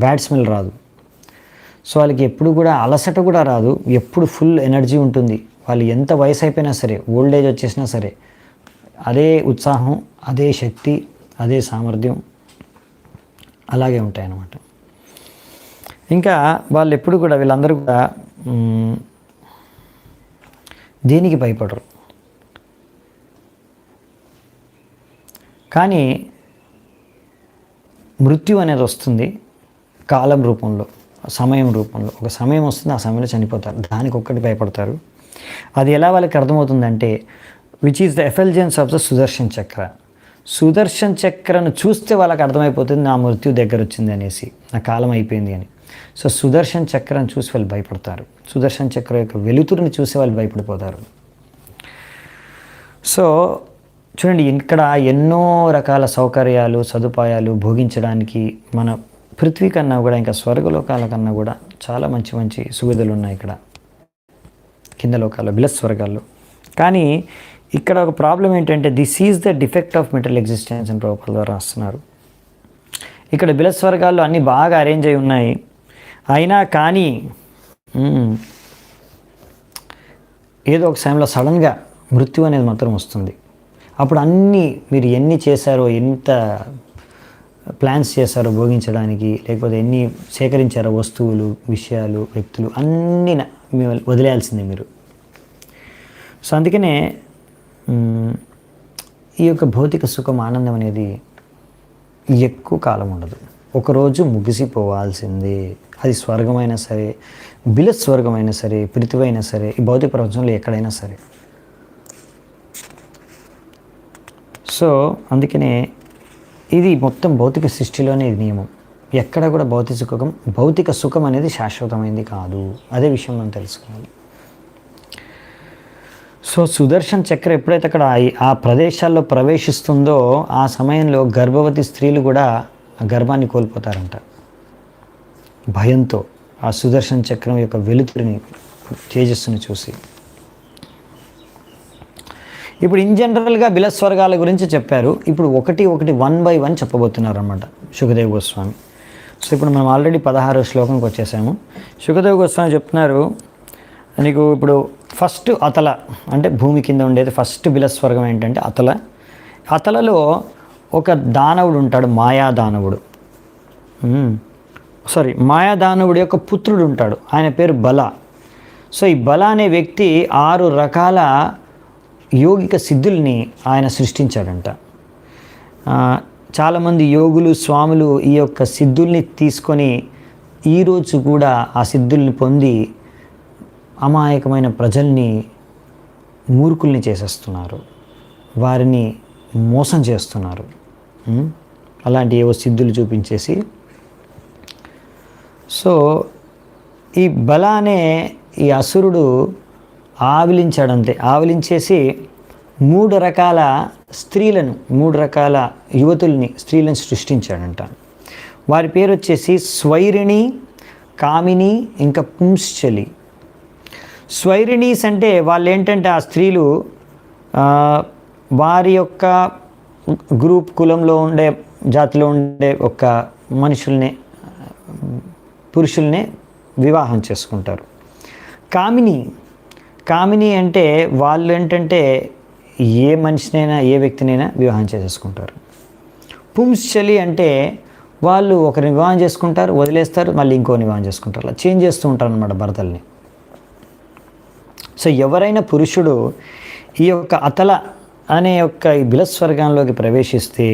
బ్యాడ్ స్మెల్ రాదు. సో వాళ్ళకి ఎప్పుడు కూడా అలసట కూడా రాదు, ఎప్పుడు ఫుల్ ఎనర్జీ ఉంటుంది. వాళ్ళు ఎంత వయసు అయిపోయినా సరే, ఓల్డ్ ఏజ్ వచ్చేసినా సరే, అదే ఉత్సాహం, అదే శక్తి, అదే సామర్థ్యం అలాగే ఉంటాయన్నమాట. ఇంకా వాళ్ళు ఎప్పుడు కూడా, వీళ్ళందరూ కూడా దేనికి భయపడరు. కానీ మృత్యు అనేది వస్తుంది కాలం రూపంలో, సమయం రూపంలో. ఒక సమయం వస్తుంది, ఆ సమయంలో చనిపోతారు, దానికి ఒక్కటి భయపడతారు. అది ఎలా వాళ్ళకి అర్థమవుతుందంటే, which is the effulgence of the Sudarshan chakra. Sudarshan చక్రను చూస్తే వాళ్ళకి అర్థమైపోతుంది నా మృత్యు దగ్గర వచ్చింది అనేసి, నా కాలం అయిపోయింది అని. సో సుదర్శన్ చక్రాన్ని చూసి వాళ్ళు భయపడతారు. సుదర్శన్ చక్ర యొక్క వెలుతురుని చూసి వాళ్ళు భయపడిపోతారు. సో చూడండి, ఇక్కడ ఎన్నో రకాల సౌకర్యాలు, సదుపాయాలు భోగించడానికి మన పృథ్వీ కన్నా కూడా, ఇంకా స్వర్గలోకాల కన్నా కూడా చాలా మంచి మంచి సువిధలు ఉన్నాయి ఇక్కడ కింద లోకాల్లో, బిలస్ స్వర్గాల్లో. కానీ ఇక్కడ ఒక ప్రాబ్లం ఏంటంటే, this is the defect of metal existence అని ప్రభుపాదుల ద్వారా రాస్తున్నారు. ఇక్కడ బిలస్ స్వర్గాల్లో అన్నీ బాగా అరేంజ్ అయి ఉన్నాయి, అయినా కానీ ఏదో ఒక సమయంలో సడన్గా మృత్యు అనేది మాత్రం వస్తుంది. అప్పుడు అన్నీ మీరు ఎన్ని చేశారో, ఎంత ప్లాన్స్ చేశారో భోగించడానికి, లేకపోతే ఎన్ని సేకరించారో వస్తువులు, విషయాలు, వ్యక్తులు, అన్నీ వదిలేయాల్సిందే మీరు. సో అందుకనే ఈ యొక్క భౌతిక సుఖం, ఆనందం అనేది ఎక్కువ కాలం ఉండదు, ఒకరోజు ముగిసిపోవాల్సిందే. అది స్వర్గమైనా సరే, బిలస్ స్వర్గమైనా సరే, పృథివీ అయినా సరే, ఈ భౌతిక ప్రపంచంలో ఎక్కడైనా సరే. సో అందుకనే ఇది మొత్తం భౌతిక సృష్టిలోనే ఇది నియమం. ఎక్కడ కూడా భౌతిక సుఖం అనేది శాశ్వతమైంది కాదు. అదే విషయం మనం తెలుసుకోవాలి. సో సుదర్శన్ చక్ర ఎప్పుడైతే అక్కడ ఆ ప్రదేశాల్లో ప్రవేశిస్తుందో, ఆ సమయంలో గర్భవతి స్త్రీలు కూడా ఆ గర్భాన్ని కోల్పోతారంట భయంతో, ఆ సుదర్శన్ చక్రం యొక్క వెలుతురిని, తేజస్సుని చూసి. ఇప్పుడు ఇన్ జనరల్గా బిలస్ స్వర్గాల గురించి చెప్పారు. ఇప్పుడు ఒకటి 1 by 1 చెప్పబోతున్నారు అన్నమాట శుకదేవ్ గోస్వామి. సో ఇప్పుడు మనం ఆల్రెడీ 16వ శ్లోకంకి వచ్చేసాము. శుకదేవ్ గోస్వామి చెప్తున్నారు, నీకు ఇప్పుడు ఫస్ట్ అతల అంటే భూమి కింద ఉండేది ఫస్ట్ బిలస్ స్వర్గం ఏంటంటే అతల. అతలలో ఒక దానవుడు ఉంటాడు, మాయా దానవుడు. మాయాదానవుడి యొక్క పుత్రుడు ఉంటాడు, ఆయన పేరు బల. సో ఈ బల అనే వ్యక్తి 6 రకాల యోగిక సిద్ధుల్ని ఆయన సృష్టించాడంట. చాలామంది యోగులు స్వాములు ఈ యొక్క సిద్ధుల్ని తీసుకొని ఈరోజు కూడా ఆ సిద్ధుల్ని పొంది అమాయకమైన ప్రజల్ని మూర్ఖుల్ని చేసేస్తున్నారు, వారిని మోసం చేస్తున్నారు. అలాంటి ఏవో సిద్ధులు చూపించేసి. సో ఈ బల అనే ఈ అసురుడు ఆవిలించాడంతే. ఆవిలించేసి 3 రకాల స్త్రీలను, 3 రకాల యువతుల్ని, స్త్రీలను సృష్టించాడంట. వారి పేరు వచ్చేసి స్వైరిణి, కామిని, ఇంకా పుంశ్చలి. స్వైరిణీస్ అంటే వాళ్ళు ఏంటంటే ఆ స్త్రీలు వారి యొక్క గ్రూప్ కులంలో ఉండే, జాతిలో ఉండే ఒక మనుషుల్ని, పురుషుల్ని వివాహం చేసుకుంటారు. కామిని అంటే వాళ్ళు ఏంటంటే ఏ మనిషినైనా, ఏ వ్యక్తినైనా వివాహం చేసేసుకుంటారు. పుంశ్చలి అంటే వాళ్ళు ఒకరిని వివాహం చేసుకుంటారు, వదిలేస్తారు, మళ్ళీ ఇంకోని వివాహం చేసుకుంటారు, అలా చేంజ్ చేస్తూ ఉంటారు అన్నమాట భర్తల్ని. సో ఎవరైనా పురుషుడు ఈ యొక్క అతల అనే యొక్క ఈ బిలస్వర్గంలోకి ప్రవేశిస్తే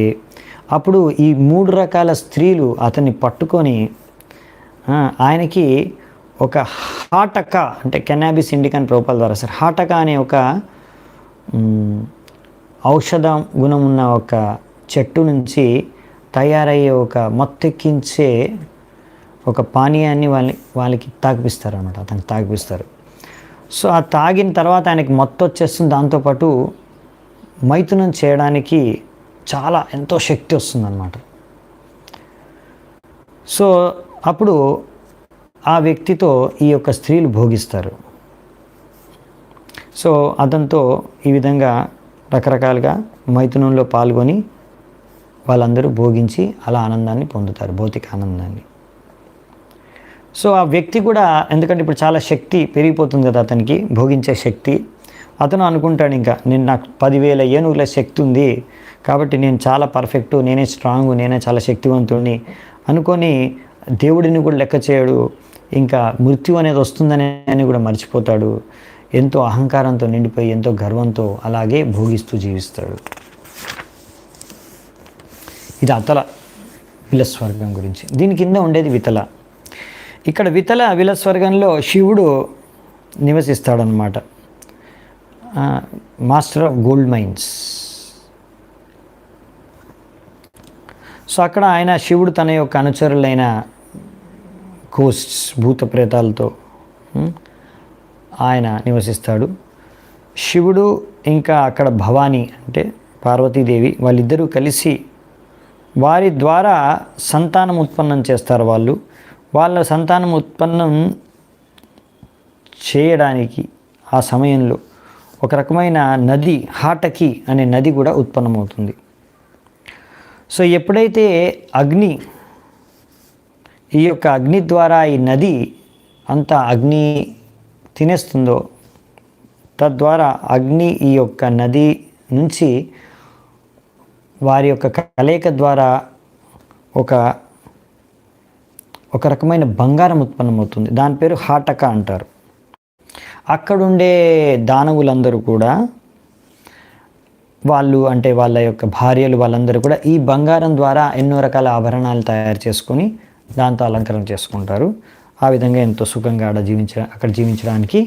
అప్పుడు ఈ 3 రకాల స్త్రీలు అతన్ని పట్టుకొని ఆయనకి ఒక హాటక, అంటే కెనాబిస్ ఇండికా అని ప్రభుపాల ద్వారా సార్, హాటక అనే ఒక ఔషధ గుణం ఉన్న ఒక చెట్టు నుంచి తయారయ్యే ఒక మత్తెక్కించే ఒక పానీయాన్ని వాళ్ళకి తాగిపిస్తారు అనమాట, అతనికి తాగిపిస్తారు. సో ఆ తాగిన తర్వాత ఆయనకి మత్తు వచ్చేస్తుంది, దాంతోపాటు మైథునం చేయడానికి చాలా ఎంతో శక్తి వస్తుందన్నమాట. సో అప్పుడు ఆ వ్యక్తితో ఈ యొక్క స్త్రీలు భోగిస్తారు. సో అతనితో ఈ విధంగా రకరకాలుగా మైథునంలో పాల్గొని వాళ్ళందరూ భోగించి అలా ఆనందాన్ని పొందుతారు, భౌతిక ఆనందాన్ని. సో ఆ వ్యక్తి కూడా, ఎందుకంటే ఇప్పుడు చాలా శక్తి పెరిగిపోతుంది కదా అతనికి, భోగించే శక్తి. అతను అనుకుంటాడు ఇంకా నాకు 10,000 ఏనుగుల శక్తి ఉంది కాబట్టి నేను చాలా పర్ఫెక్ట్, నేనే స్ట్రాంగ్, నేనే చాలా శక్తివంతుడిని అనుకొని దేవుడిని కూడా లెక్క చేయడు. ఇంకా మృత్యు అనేది వస్తుందని కూడా మర్చిపోతాడు. ఎంతో అహంకారంతో నిండిపోయి, ఎంతో గర్వంతో అలాగే భోగిస్తూ జీవిస్తాడు. ఇది అతల విలస్వర్గం గురించి. దీని కింద ఉండేది వితల. ఇక్కడ విలస్వర్గంలో శివుడు నివసిస్తాడనమాట, master of gold mines. So అక్కడ ఆయన శివుడు తన యొక్క అనుచరులైన గోస్ట్స్, భూత ప్రేతాలతో ఆయన నివసిస్తాడు. శివుడు ఇంకా అక్కడ భవానీ అంటే పార్వతీదేవి, వాళ్ళిద్దరూ కలిసి వారి ద్వారా సంతానం ఉత్పన్నం చేస్తారు. వాళ్ళ సంతానం ఉత్పన్నం చేయడానికి ఆ సమయంలో ఒక రకమైన నది, హాటకి అనే నది కూడా ఉత్పన్నమవుతుంది. సో ఎప్పుడైతే ఈ యొక్క అగ్ని ద్వారా ఈ నది అంతా అగ్ని తినేస్తుందో, తద్వారా అగ్ని ఈ యొక్క నది నుంచి వారి యొక్క కలయిక ద్వారా ఒక రకమైన బంగారం ఉత్పన్నమవుతుంది. దాని పేరు హాటక అంటారు. అక్కడుండే దానవులందరూ కూడా అంటే వాళ్ళ యొక్క భార్యలు, వాళ్ళందరూ కూడా ఈ బంగారం ద్వారా ఎన్నో రకాల ఆభరణాలు తయారు చేసుకొని దాంతో అలంకరణ చేసుకుంటారు. ఆ విధంగా ఎంతో సుఖంగా అక్కడ జీవించడానికి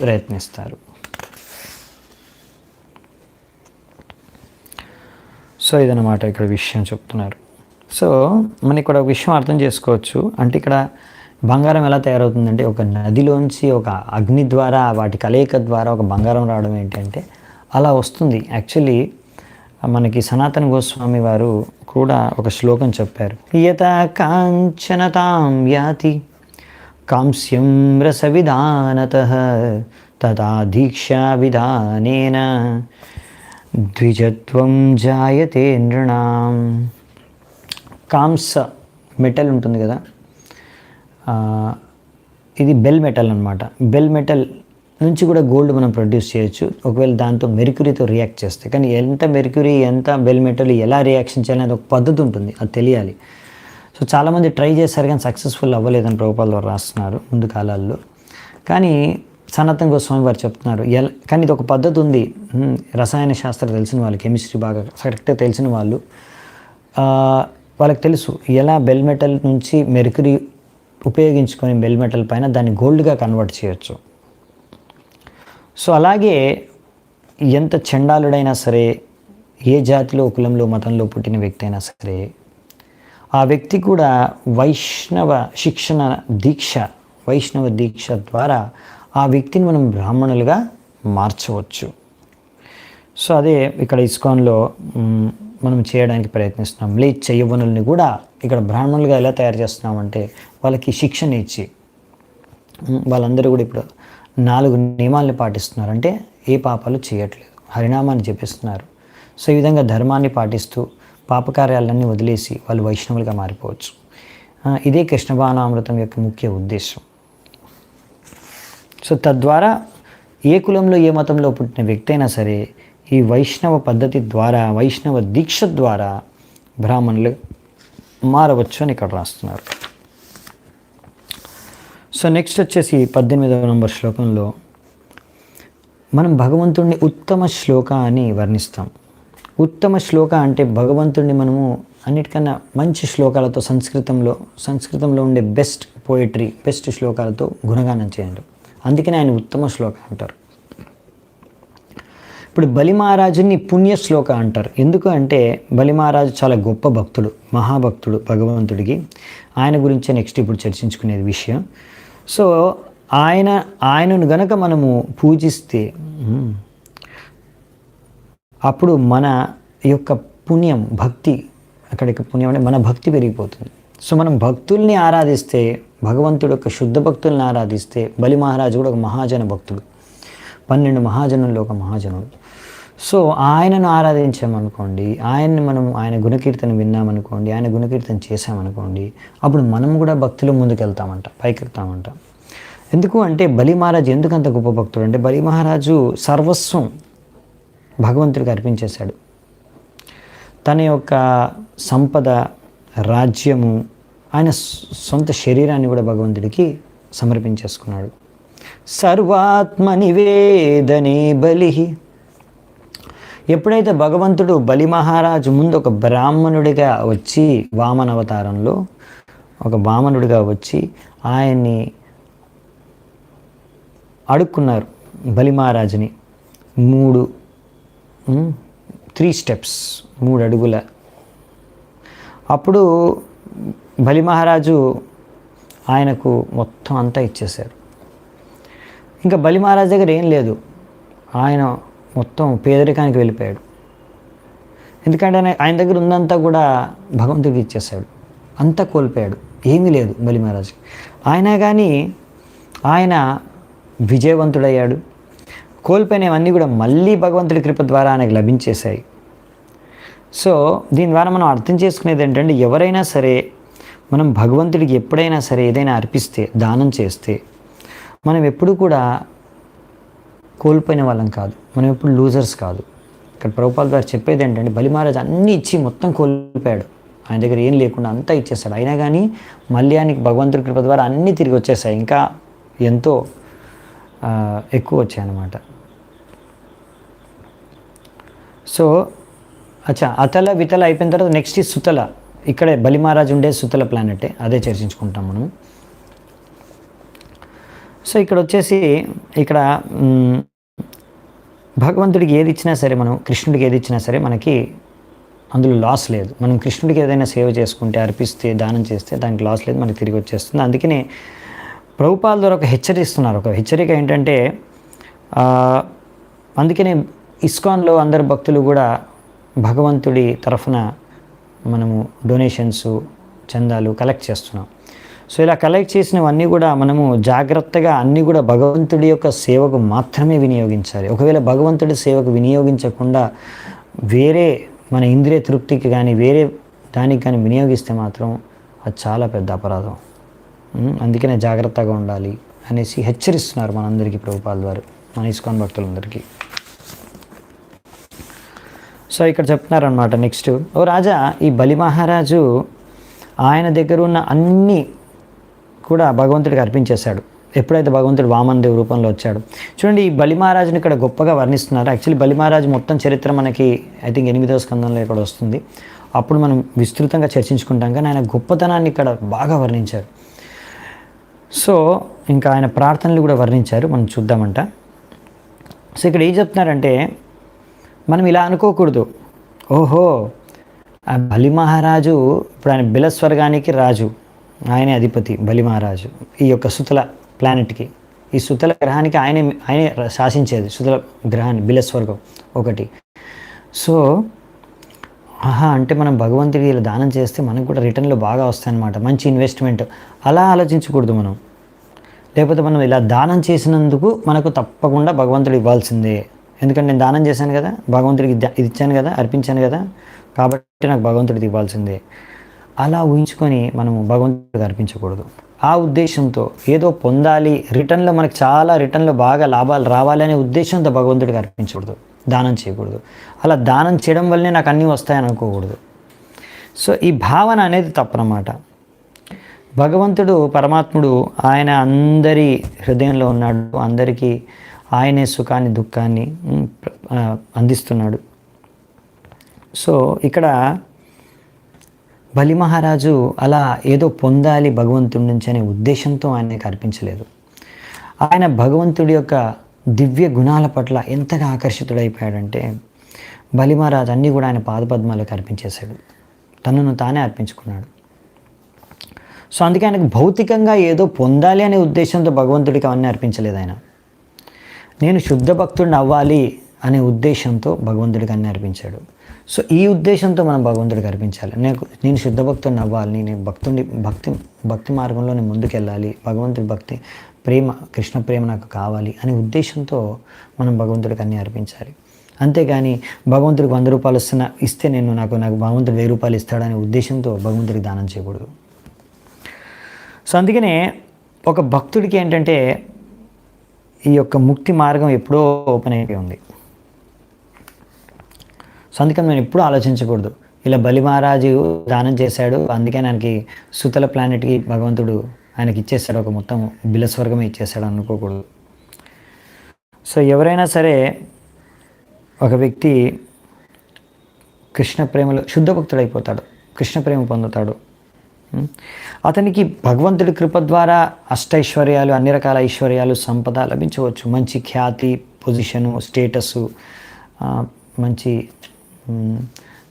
ప్రయత్నిస్తారు. సో ఇదన్నమాట ఇక్కడ విషయం చెప్తున్నారు. సో మనం ఇక్కడ ఒక విషయం అర్థం చేసుకోవచ్చు. అంటే ఇక్కడ బంగారం ఎలా తయారవుతుందంటే ఒక నదిలోంచి ఒక అగ్ని ద్వారా, వాటి కలయిక ద్వారా ఒక బంగారం రావడం ఏంటంటే అలా వస్తుంది. యాక్చువల్లీ మనకి సనాతన గోస్వామి వారు కూడా ఒక శ్లోకం చెప్పారు. యథా కాంచనతాం యాతి కాంస్యం రసవిధానతః తథా దీక్షా విధానేన ద్విజత్వం జాయతే నృణాం. కాంస మెటల్ ఉంటుంది కదా, ఇది బెల్ మెటల్ అనమాట. బెల్ మెటల్ నుంచి కూడా గోల్డ్ మనం ప్రొడ్యూస్ చేయొచ్చు ఒకవేళ దాంతో మెర్క్యూరీతో రియాక్ట్ చేస్తే. కానీ ఎంత మెర్క్యూరీ, ఎంత బెల్ మెటల్ ఎలా రియాక్షన్ చేయాలి అది ఒక పద్ధతి ఉంటుంది, అది తెలియాలి. సో చాలామంది ట్రై చేశారు కానీ సక్సెస్ఫుల్ అవ్వలేదని ప్రభుపాల ద్వారా రాస్తున్నారు ముందు కాలాల్లో. కానీ సనాతన గోస్వామి వారు చెప్తున్నారు కానీ ఇది ఒక పద్ధతి ఉంది. రసాయన శాస్త్రం తెలిసిన వాళ్ళు, కెమిస్ట్రీ బాగా కరెక్ట్గా తెలిసిన వాళ్ళు, వాళ్ళకి తెలుసు ఎలా బెల్ మెటల్ నుంచి మెర్క్యూరీ ఉపయోగించుకొని బెల్ మెటల్ పైన దాన్ని గోల్డ్గా కన్వర్ట్ చేయొచ్చు. సో అలాగే ఎంత చండాలుడైనా సరే, ఏ జాతిలో, కులంలో, మతంలో పుట్టిన వ్యక్తి అయినా సరే, ఆ వ్యక్తి కూడా వైష్ణవ దీక్ష ద్వారా ఆ వ్యక్తిని మనం బ్రాహ్మణులుగా మార్చవచ్చు. సో అదే ఇక్కడ ఇస్కాన్లో మనం చేయడానికి ప్రయత్నిస్తున్నాం. మ్లేచ్ఛ యవ్వనుల్ని కూడా ఇక్కడ బ్రాహ్మణులుగా ఎలా తయారు చేస్తున్నామంటే వాళ్ళకి శిక్షణ ఇచ్చి వాళ్ళందరూ కూడా ఇప్పుడు 4 నియమాల్ని పాటిస్తున్నారు. అంటే ఏ పాపాలు చేయట్లేదు, హరినామాన్ని జపిస్తున్నారు. సో ఈ విధంగా ధర్మాన్ని పాటిస్తూ పాపకార్యాలన్నీ వదిలేసి వాళ్ళు వైష్ణవులుగా మారిపోవచ్చు. ఇదే కృష్ణభానామృతం యొక్క ముఖ్య ఉద్దేశం. సో తద్వారా ఏ కులంలో, ఏ మతంలో పుట్టిన వ్యక్తి అయినా సరే ఈ వైష్ణవ పద్ధతి ద్వారా, వైష్ణవ దీక్ష ద్వారా బ్రాహ్మణులు మారవచ్చు అని ఇక్కడ రాస్తున్నారు. సో నెక్స్ట్ వచ్చేసి 18వ నంబర్ శ్లోకంలో మనం భగవంతుడిని ఉత్తమ శ్లోక అని వర్ణిస్తాం. ఉత్తమ శ్లోక అంటే భగవంతుడిని మనము అన్నిటికన్నా మంచి శ్లోకాలతో సంస్కృతంలో ఉండే బెస్ట్ పోయిటరీ, బెస్ట్ శ్లోకాలతో గుణగానం చేయడం. అందుకనే ఆయన ఉత్తమ శ్లోక అంటారు. ఇప్పుడు బలి మహారాజుని పుణ్య శ్లోక అంటారు. ఎందుకు అంటే బలి మహారాజు చాలా గొప్ప భక్తుడు, మహాభక్తుడు భగవంతుడికి. ఆయన గురించే నెక్స్ట్ ఇప్పుడు చర్చించుకునేది విషయం. సో ఆయనను గనక మనము పూజిస్తే అప్పుడు మన యొక్క పుణ్యం, భక్తి, అక్కడికి పుణ్యం అంటే మన భక్తి పెరిగిపోతుంది. సో మనం భక్తుల్ని ఆరాధిస్తే, భగవంతుడు యొక్క శుద్ధ భక్తుల్ని ఆరాధిస్తే, బలి మహారాజు కూడా ఒక మహాజన భక్తుడు, 12 మహాజనుల్లో ఒక మహాజనుడు. సో ఆయనను ఆరాధించామనుకోండి, ఆయన గుణకీర్తన విన్నామనుకోండి, ఆయన గుణకీర్తన చేశామనుకోండి, అప్పుడు మనం కూడా భక్తిలో ముందుకెళ్తామంట, పైకెళ్తామంట. ఎందుకు అంటే బలి మహారాజు ఎందుకంత గొప్ప భక్తుడు అంటే బలి మహారాజు సర్వస్వం భగవంతుడికి అర్పించేశాడు. తన యొక్క సంపద, రాజ్యము, ఆయన సొంత శరీరాన్ని కూడా భగవంతుడికి సమర్పించేసుకున్నాడు. సర్వాత్మ నివేదనే బలి. ఎప్పుడైతే భగవంతుడు బలి మహారాజు ముందు ఒక బ్రాహ్మణుడిగా వచ్చి, వామన అవతారంలో ఒక వామనుడిగా వచ్చి ఆయన్ని అడుక్కున్నారు బలి మహారాజుని 3 స్టెప్స్, 3 అడుగుల. అప్పుడు బలి మహారాజు ఆయనకు మొత్తం అంతా ఇచ్చేశారు. ఇంకా బలి మహారాజు దగ్గర ఏం లేదు, ఆయన మొత్తం పేదరికానికి వెళ్ళిపోయాడు. ఎందుకంటే ఆయన దగ్గర ఉందంతా కూడా భగవంతుడికి ఇచ్చేశాడు, అంతా కోల్పోయాడు, ఏమీ లేదు బలి మహారాజు. అయినా కానీ ఆయన విజయవంతుడయ్యాడు. కోల్పోయినవన్నీ కూడా మళ్ళీ భగవంతుడి కృప ద్వారా ఆయనకు లభించేశాయి. సో దీని ద్వారా మనం అర్థం చేసుకునేది ఏంటంటే ఎవరైనా సరే మనం భగవంతుడికి ఎప్పుడైనా సరే ఏదైనా అర్పిస్తే, దానం చేస్తే మనం ఎప్పుడు కూడా కోల్పోయిన వాళ్ళం కాదు, మనం ఎప్పుడు లూజర్స్ కాదు. ఇక్కడ ప్రభుపాల్ గారు చెప్పేది ఏంటంటే బలి మహారాజు అన్నీ ఇచ్చి మొత్తం కోల్పోయాడు, ఆయన దగ్గర ఏం లేకుండా అంతా ఇచ్చేస్తాడు. అయినా కానీ మళ్ళీ ఆయనకి భగవంతుడి కృప ద్వారా అన్నీ తిరిగి వచ్చేసాయి, ఇంకా ఎంతో ఎక్కువ వచ్చాయన్నమాట. సో అతల వితల అయిపోయిన తర్వాత నెక్స్ట్ ఈ సుతల. ఇక్కడే బలి మహారాజు ఉండే సుతల ప్లానెటే, అదే చర్చించుకుంటాం మనం. సో ఇక్కడ వచ్చేసి ఇక్కడ భగవంతుడికి ఏది ఇచ్చినా సరే, మనం కృష్ణుడికి ఏది ఇచ్చినా సరే మనకి అందులో లాస్ లేదు. మనం కృష్ణుడికి ఏదైనా సేవ చేసుకుంటే, అర్పిస్తే, దానం చేస్తే దానికి లాస్ లేదు, మనకి తిరిగి వచ్చేస్తుంది. అందుకనే ప్రభుపాల ద్వారా ఒక హెచ్చరిస్తున్నారు. ఒక హెచ్చరిక ఏంటంటే అందుకనే ఇస్కాన్లో అందరు భక్తులు కూడా భగవంతుడి తరఫున మనము డొనేషన్స్, చందాలు కలెక్ట్ చేస్తున్నాం. సో ఇలా కలెక్ట్ చేసినవన్నీ కూడా మనము జాగ్రత్తగా అన్నీ కూడా భగవంతుడి యొక్క సేవకు మాత్రమే వినియోగించాలి. ఒకవేళ భగవంతుడి సేవకు వినియోగించకుండా వేరే మన ఇంద్రియ తృప్తికి కానీ వేరే దానికి కానీ వినియోగిస్తే మాత్రం అది చాలా పెద్ద అపరాధం. అందుకనే జాగ్రత్తగా ఉండాలి అనేసి హెచ్చరిస్తున్నారు మనందరికీ ప్రభుపాల ద్వారా, మన ఇస్కాన్ భక్తులందరికీ. సో ఇక్కడ చెప్తున్నారనమాట నెక్స్ట్, ఓ రాజా, ఈ బలి మహారాజు ఆయన దగ్గర ఉన్న అన్నీ కూడా భగవంతుడికి అర్పించేశాడు. ఎప్పుడైతే భగవంతుడు వామనదేవ్ రూపంలో వచ్చాడు. చూడండి, ఈ బలి మహారాజుని ఇక్కడ గొప్పగా వర్ణిస్తున్నారు. యాక్చువల్లీ బలి మహారాజు మొత్తం చరిత్ర మనకి ఐ థింక్ 8వ స్కందంలో ఇక్కడ వస్తుంది. అప్పుడు మనం విస్తృతంగా చర్చించుకుంటాం, కానీ ఆయన గొప్పతనాన్ని ఇక్కడ బాగా వర్ణించారు. సో ఇంకా ఆయన ప్రార్థనలు కూడా వర్ణించారు, మనం చూద్దామంట. సో ఇక్కడ ఏం చెప్తున్నారంటే, మనం ఇలా అనుకోకూడదు, ఓహో ఆ బలి మహారాజు ఇప్పుడు ఆయన బిలస్వర్గానికి రాజు, ఆయనే అధిపతి బలి మహారాజు, ఈ యొక్క సుతల ప్లానెట్కి, ఈ సుతల గ్రహానికి ఆయనే శాసించేది, సుతల గ్రహాన్ని బిలస్వర్గం ఒకటి. సో అంటే మనం భగవంతుడికి ఇలా దానం చేస్తే మనకు కూడా రిటర్న్లో బాగా వస్తాయన్నమాట, మంచి ఇన్వెస్ట్మెంట్, అలా ఆలోచించకూడదు మనం. లేకపోతే మనం ఇలా దానం చేసినందుకు మనకు తప్పకుండా భగవంతుడు ఇవ్వాల్సిందే, ఎందుకంటే నేను దానం చేశాను కదా, భగవంతుడికి ఇది ఇచ్చాను కదా, అర్పించాను కదా, కాబట్టి నాకు భగవంతుడికి ఇవ్వాల్సిందే, అలా ఊహించుకొని మనము భగవంతుడికి అర్పించకూడదు. ఆ ఉద్దేశంతో ఏదో పొందాలి, రిటర్న్లో మనకు చాలా రిటర్న్లో బాగా లాభాలు రావాలి అనే ఉద్దేశంతో భగవంతుడికి అర్పించకూడదు, దానం చేయకూడదు. అలా దానం చేయడం వల్లనే నాకు అన్నీ వస్తాయని అనుకోకూడదు. సో ఈ భావన అనేది తప్పనమాట. భగవంతుడు పరమాత్ముడు ఆయన అందరి హృదయంలో ఉన్నాడు, అందరికీ ఆయనే సుఖాన్ని దుఃఖాన్ని అందిస్తున్నాడు. సో ఇక్కడ బలి మహారాజు అలా ఏదో పొందాలి భగవంతుడి నుంచి అనే ఉద్దేశంతో ఆయనకి అర్పించలేదు. ఆయన భగవంతుడి యొక్క దివ్య గుణాల పట్ల ఎంతగా ఆకర్షితుడైపోయాడంటే బలి మహారాజు అన్నీ కూడా ఆయన పాదపద్మాలకు అర్పించేశాడు, తనను తానే అర్పించుకున్నాడు. సో అందుకే ఆయనకు భౌతికంగా ఏదో పొందాలి అనే ఉద్దేశంతో భగవంతుడికి అవన్నీ అర్పించలేదు. ఆయన నేను శుద్ధ భక్తుడిని అవ్వాలి అనే ఉద్దేశంతో భగవంతుడికి అన్నీ అర్పించాడు. సో ఈ ఉద్దేశంతో మనం భగవంతుడికి అర్పించాలి. నేను శుద్ధ భక్తుడిని అవ్వాలి, నేను భక్తి మార్గంలో నేను ముందుకెళ్ళాలి, భగవంతుడి భక్తి ప్రేమ, కృష్ణ ప్రేమ నాకు కావాలి అనే ఉద్దేశంతో మనం భగవంతుడికి అన్నీ అర్పించాలి. అంతేగాని భగవంతుడికి 100 రూపాయలు ఇస్తే నాకు భగవంతుడు 1000 రూపాయలు ఇస్తాడనే ఉద్దేశంతో భగవంతుడికి దానం చేయకూడదు. సో అందుకనే ఒక భక్తుడికి ఏంటంటే ఈ యొక్క ముక్తి మార్గం ఎప్పుడో ఓపెన్ అయిపోయి ఉంది. సో అందుకని నేను ఎప్పుడూ ఆలోచించకూడదు, ఇలా బలి మహారాజు దానం చేశాడు అందుకే ఆయనకి సుతల ప్లానెట్కి భగవంతుడు ఆయనకి ఇచ్చేస్తాడు, ఒక మొత్తం బిలస్వర్గమే ఇచ్చేస్తాడు అనుకోకూడదు. సో ఎవరైనా సరే ఒక వ్యక్తి కృష్ణ ప్రేమలో శుద్ధ భక్తుడైపోతాడు, కృష్ణ ప్రేమ పొందుతాడు. అతనికి భగవంతుడి కృప ద్వారా అష్టైశ్వర్యాలు, అన్ని రకాల ఐశ్వర్యాలు, సంపద లభించవచ్చు. మంచి ఖ్యాతి, పొజిషను, స్టేటస్సు, మంచి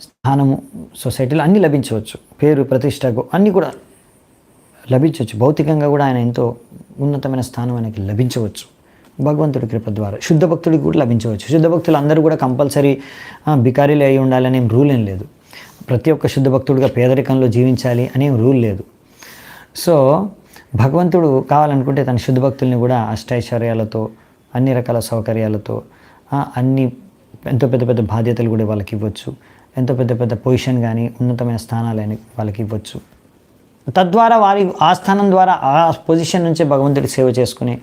స్థానము సొసైటీలో అన్నీ లభించవచ్చు. పేరు, ప్రతిష్టకు అన్నీ కూడా లభించవచ్చు. భౌతికంగా కూడా ఆయన ఎంతో ఉన్నతమైన స్థానం ఆయనకి లభించవచ్చు భగవంతుడి కృప ద్వారా. శుద్ధ భక్తుడికి కూడా లభించవచ్చు. శుద్ధ భక్తులు అందరూ కూడా కంపల్సరీ బికారీలు అయి ఉండాలని ఏం రూల్ ఏం లేదు. ప్రతి ఒక్క శుద్ధ భక్తుడిగా పేదరికంలో జీవించాలి అనేం రూల్ లేదు. సో భగవంతుడు కావాలనుకుంటే తన శుద్ధ భక్తుల్ని కూడా అష్టైశ్వర్యాలతో, అన్ని రకాల సౌకర్యాలతో, అన్ని ఎంతో పెద్ద పెద్ద బాధ్యతలు కూడా వాళ్ళకి ఇవ్వచ్చు. ఎంతో పెద్ద పెద్ద పొజిషన్ కానీ ఉన్నతమైన స్థానాలని వాళ్ళకి ఇవ్వచ్చు. తద్వారా ఆ స్థానం ద్వారా ఆ పొజిషన్ నుంచే భగవంతుడి సేవ చేసుకునే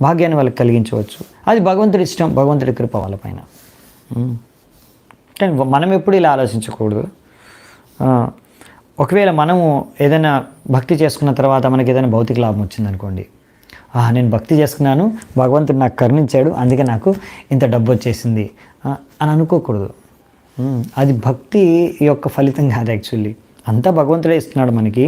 భాగ్యాన్ని వాళ్ళకి కలిగించవచ్చు. అది భగవంతుడి ఇష్టం, భగవంతుడి కృప వాళ్ళపైన. కానీ మనం ఎప్పుడు ఇలా ఆలోచించకూడదు. ఒకవేళ మనము ఏదైనా భక్తి చేసుకున్న తర్వాత మనకి ఏదైనా భౌతిక లాభం వచ్చిందనుకోండి, నేను భక్తి చేసుకున్నాను, భగవంతుడు నాకు కరుణించాడు, అందుకే నాకు ఇంత డబ్బు వచ్చేసింది అని అనుకోకూడదు. అది భక్తి యొక్క ఫలితం కాదు. యాక్చువల్లీ అంతా భగవంతుడే ఇస్తున్నాడు మనకి.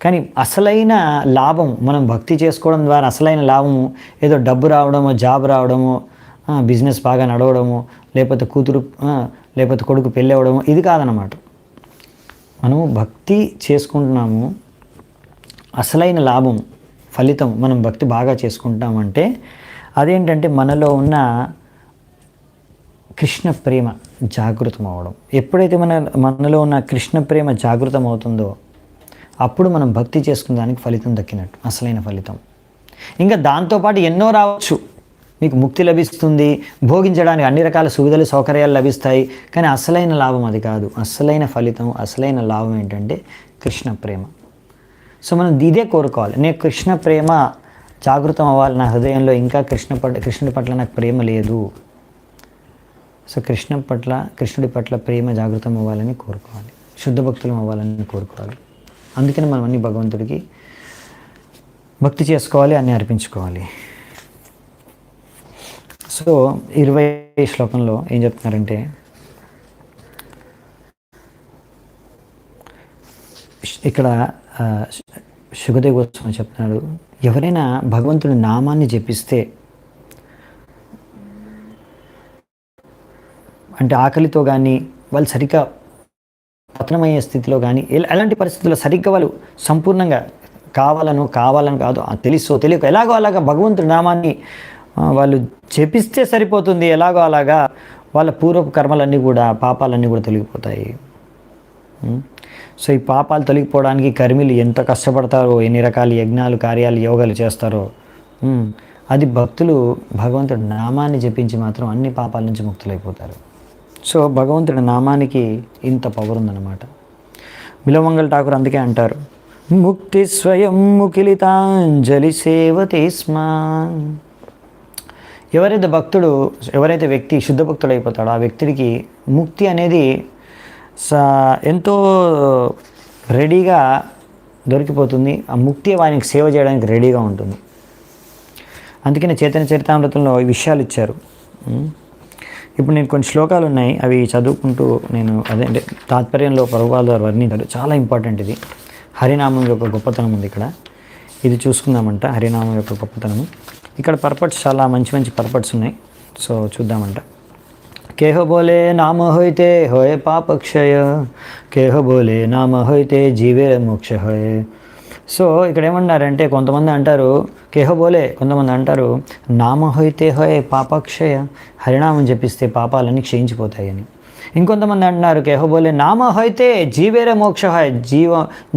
కానీ అసలైన లాభం మనం భక్తి చేసుకోవడం ద్వారా అసలైన లాభము ఏదో డబ్బు రావడమో, జాబ్ రావడమో, బిజినెస్ బాగా నడవడమో, లేకపోతే కూతురు లేకపోతే కొడుకు పెళ్ళి అవ్వడమో, ఇది కాదనమాట. మనము భక్తి చేసుకుంటున్నాము, అసలైన లాభం ఫలితం మనం భక్తి బాగా చేసుకుంటామంటే అదేంటంటే మనలో ఉన్న కృష్ణ ప్రేమ జాగృతం అవ్వడం. ఎప్పుడైతే మనలో ఉన్న కృష్ణ ప్రేమ జాగృతం అవుతుందో అప్పుడు మనం భక్తి చేసుకున్న దానికి ఫలితం దక్కినట్టు, అసలైన ఫలితం. ఇంకా దాంతోపాటు ఎన్నో రావచ్చు, మీకు ముక్తి లభిస్తుంది, భోగించడానికి అన్ని రకాల సువిధలు సౌకర్యాలు లభిస్తాయి. కానీ అసలైన లాభం అది కాదు. అసలైన ఫలితం, అసలైన లాభం ఏంటంటే కృష్ణ ప్రేమ. సో మనం ఇదే కోరుకోవాలి. నేను కృష్ణ ప్రేమ జాగృతం అవ్వాలి నా హృదయంలో, ఇంకా కృష్ణుడి పట్ల నాకు ప్రేమ లేదు. సో కృష్ణుడి పట్ల ప్రేమ జాగృతం అవ్వాలని కోరుకోవాలి, శుద్ధ భక్తులం అవ్వాలని కోరుకోవాలి. అందుకని మనం అన్ని భగవంతుడికి భక్తి చేసుకోవాలి, అన్నీ అర్పించుకోవాలి. సో 20 శ్లోకంలో ఏం చెప్తున్నారంటే, ఇక్కడ శుకదేవ్ గోస్వామి చెప్తున్నాడు, ఎవరైనా భగవంతుడి నామాన్ని జపిస్తే, అంటే ఆకలితో కానీ వాళ్ళు సరిగ్గా పతనమయ్యే స్థితిలో కానీ ఎలాంటి పరిస్థితుల్లో సరిగ్గా వాళ్ళు సంపూర్ణంగా కావాలని కాదు, తెలుసో తెలియక ఎలాగో అలాగా భగవంతుడి నామాన్ని వాళ్ళు జపిస్తే సరిపోతుంది. ఎలాగో అలాగా వాళ్ళ పూర్వపు కర్మలన్నీ కూడా, పాపాలన్నీ కూడా తొలగిపోతాయి. సో ఈ పాపాలు తొలగిపోవడానికి కర్మిలు ఎంత కష్టపడతారో, ఎన్ని రకాల యజ్ఞాలు, కార్యాలు, యోగాలు చేస్తారో, అది భక్తులు భగవంతుడి నామాన్ని జపించి మాత్రం అన్ని పాపాల నుంచి ముక్తులైపోతారు. సో భగవంతుడి నామానికి ఇంత పవర్ ఉందన్నమాట. బిలవంగల్ ఠాకూర్ అందుకే అంటారు, ముక్తి స్వయం ముకిలితాంజలి సేవతే స్మా. ఎవరైతే వ్యక్తి శుద్ధ భక్తుడు అయిపోతాడో ఆ వ్యక్తికి ముక్తి అనేది ఎంతో రెడీగా దొరికిపోతుంది. ఆ ముక్తి వారికి సేవ చేయడానికి రెడీగా ఉంటుంది. అందుకనే చైతన్య చరితామృతంలో ఈ విషయాలు ఇచ్చారు. ఇప్పుడు నేను కొన్ని శ్లోకాలు ఉన్నాయి, అవి చదువుకుంటూ నేను అదే తాత్పర్యంలో ప్రభుపాదుల వారు వర్ణించారు. చాలా ఇంపార్టెంట్ ఇది. హరినామం యొక్క గొప్పతనం ఉంది ఇక్కడ. ఇది చూసుకుందామంట, హరినామం యొక్క గొప్పతనము. ఇక్కడ పర్పట్స్ చాలా మంచి పర్పట్స్ ఉన్నాయి. సో చూద్దామంట. కేహ బోలే నామ హోయితే హోయ్ పాప క్షయ, కేహ బోలే నామ హోయితే జీవే మోక్ష హోయ్. సో ఇక్కడ ఏమన్నారంటే, కొంతమంది అంటారు కేహ బోలే, కొంతమంది అంటారు నామ హోయితే హోయ్ పాపక్షయ, హరినామం జపిస్తే పాపాలన్నీ క్షయించిపోతాయి అని. ఇంకొంతమంది అంటున్నారు కేహ బోలే నామ హోయితే జీవేర మోక్ష హోయ్,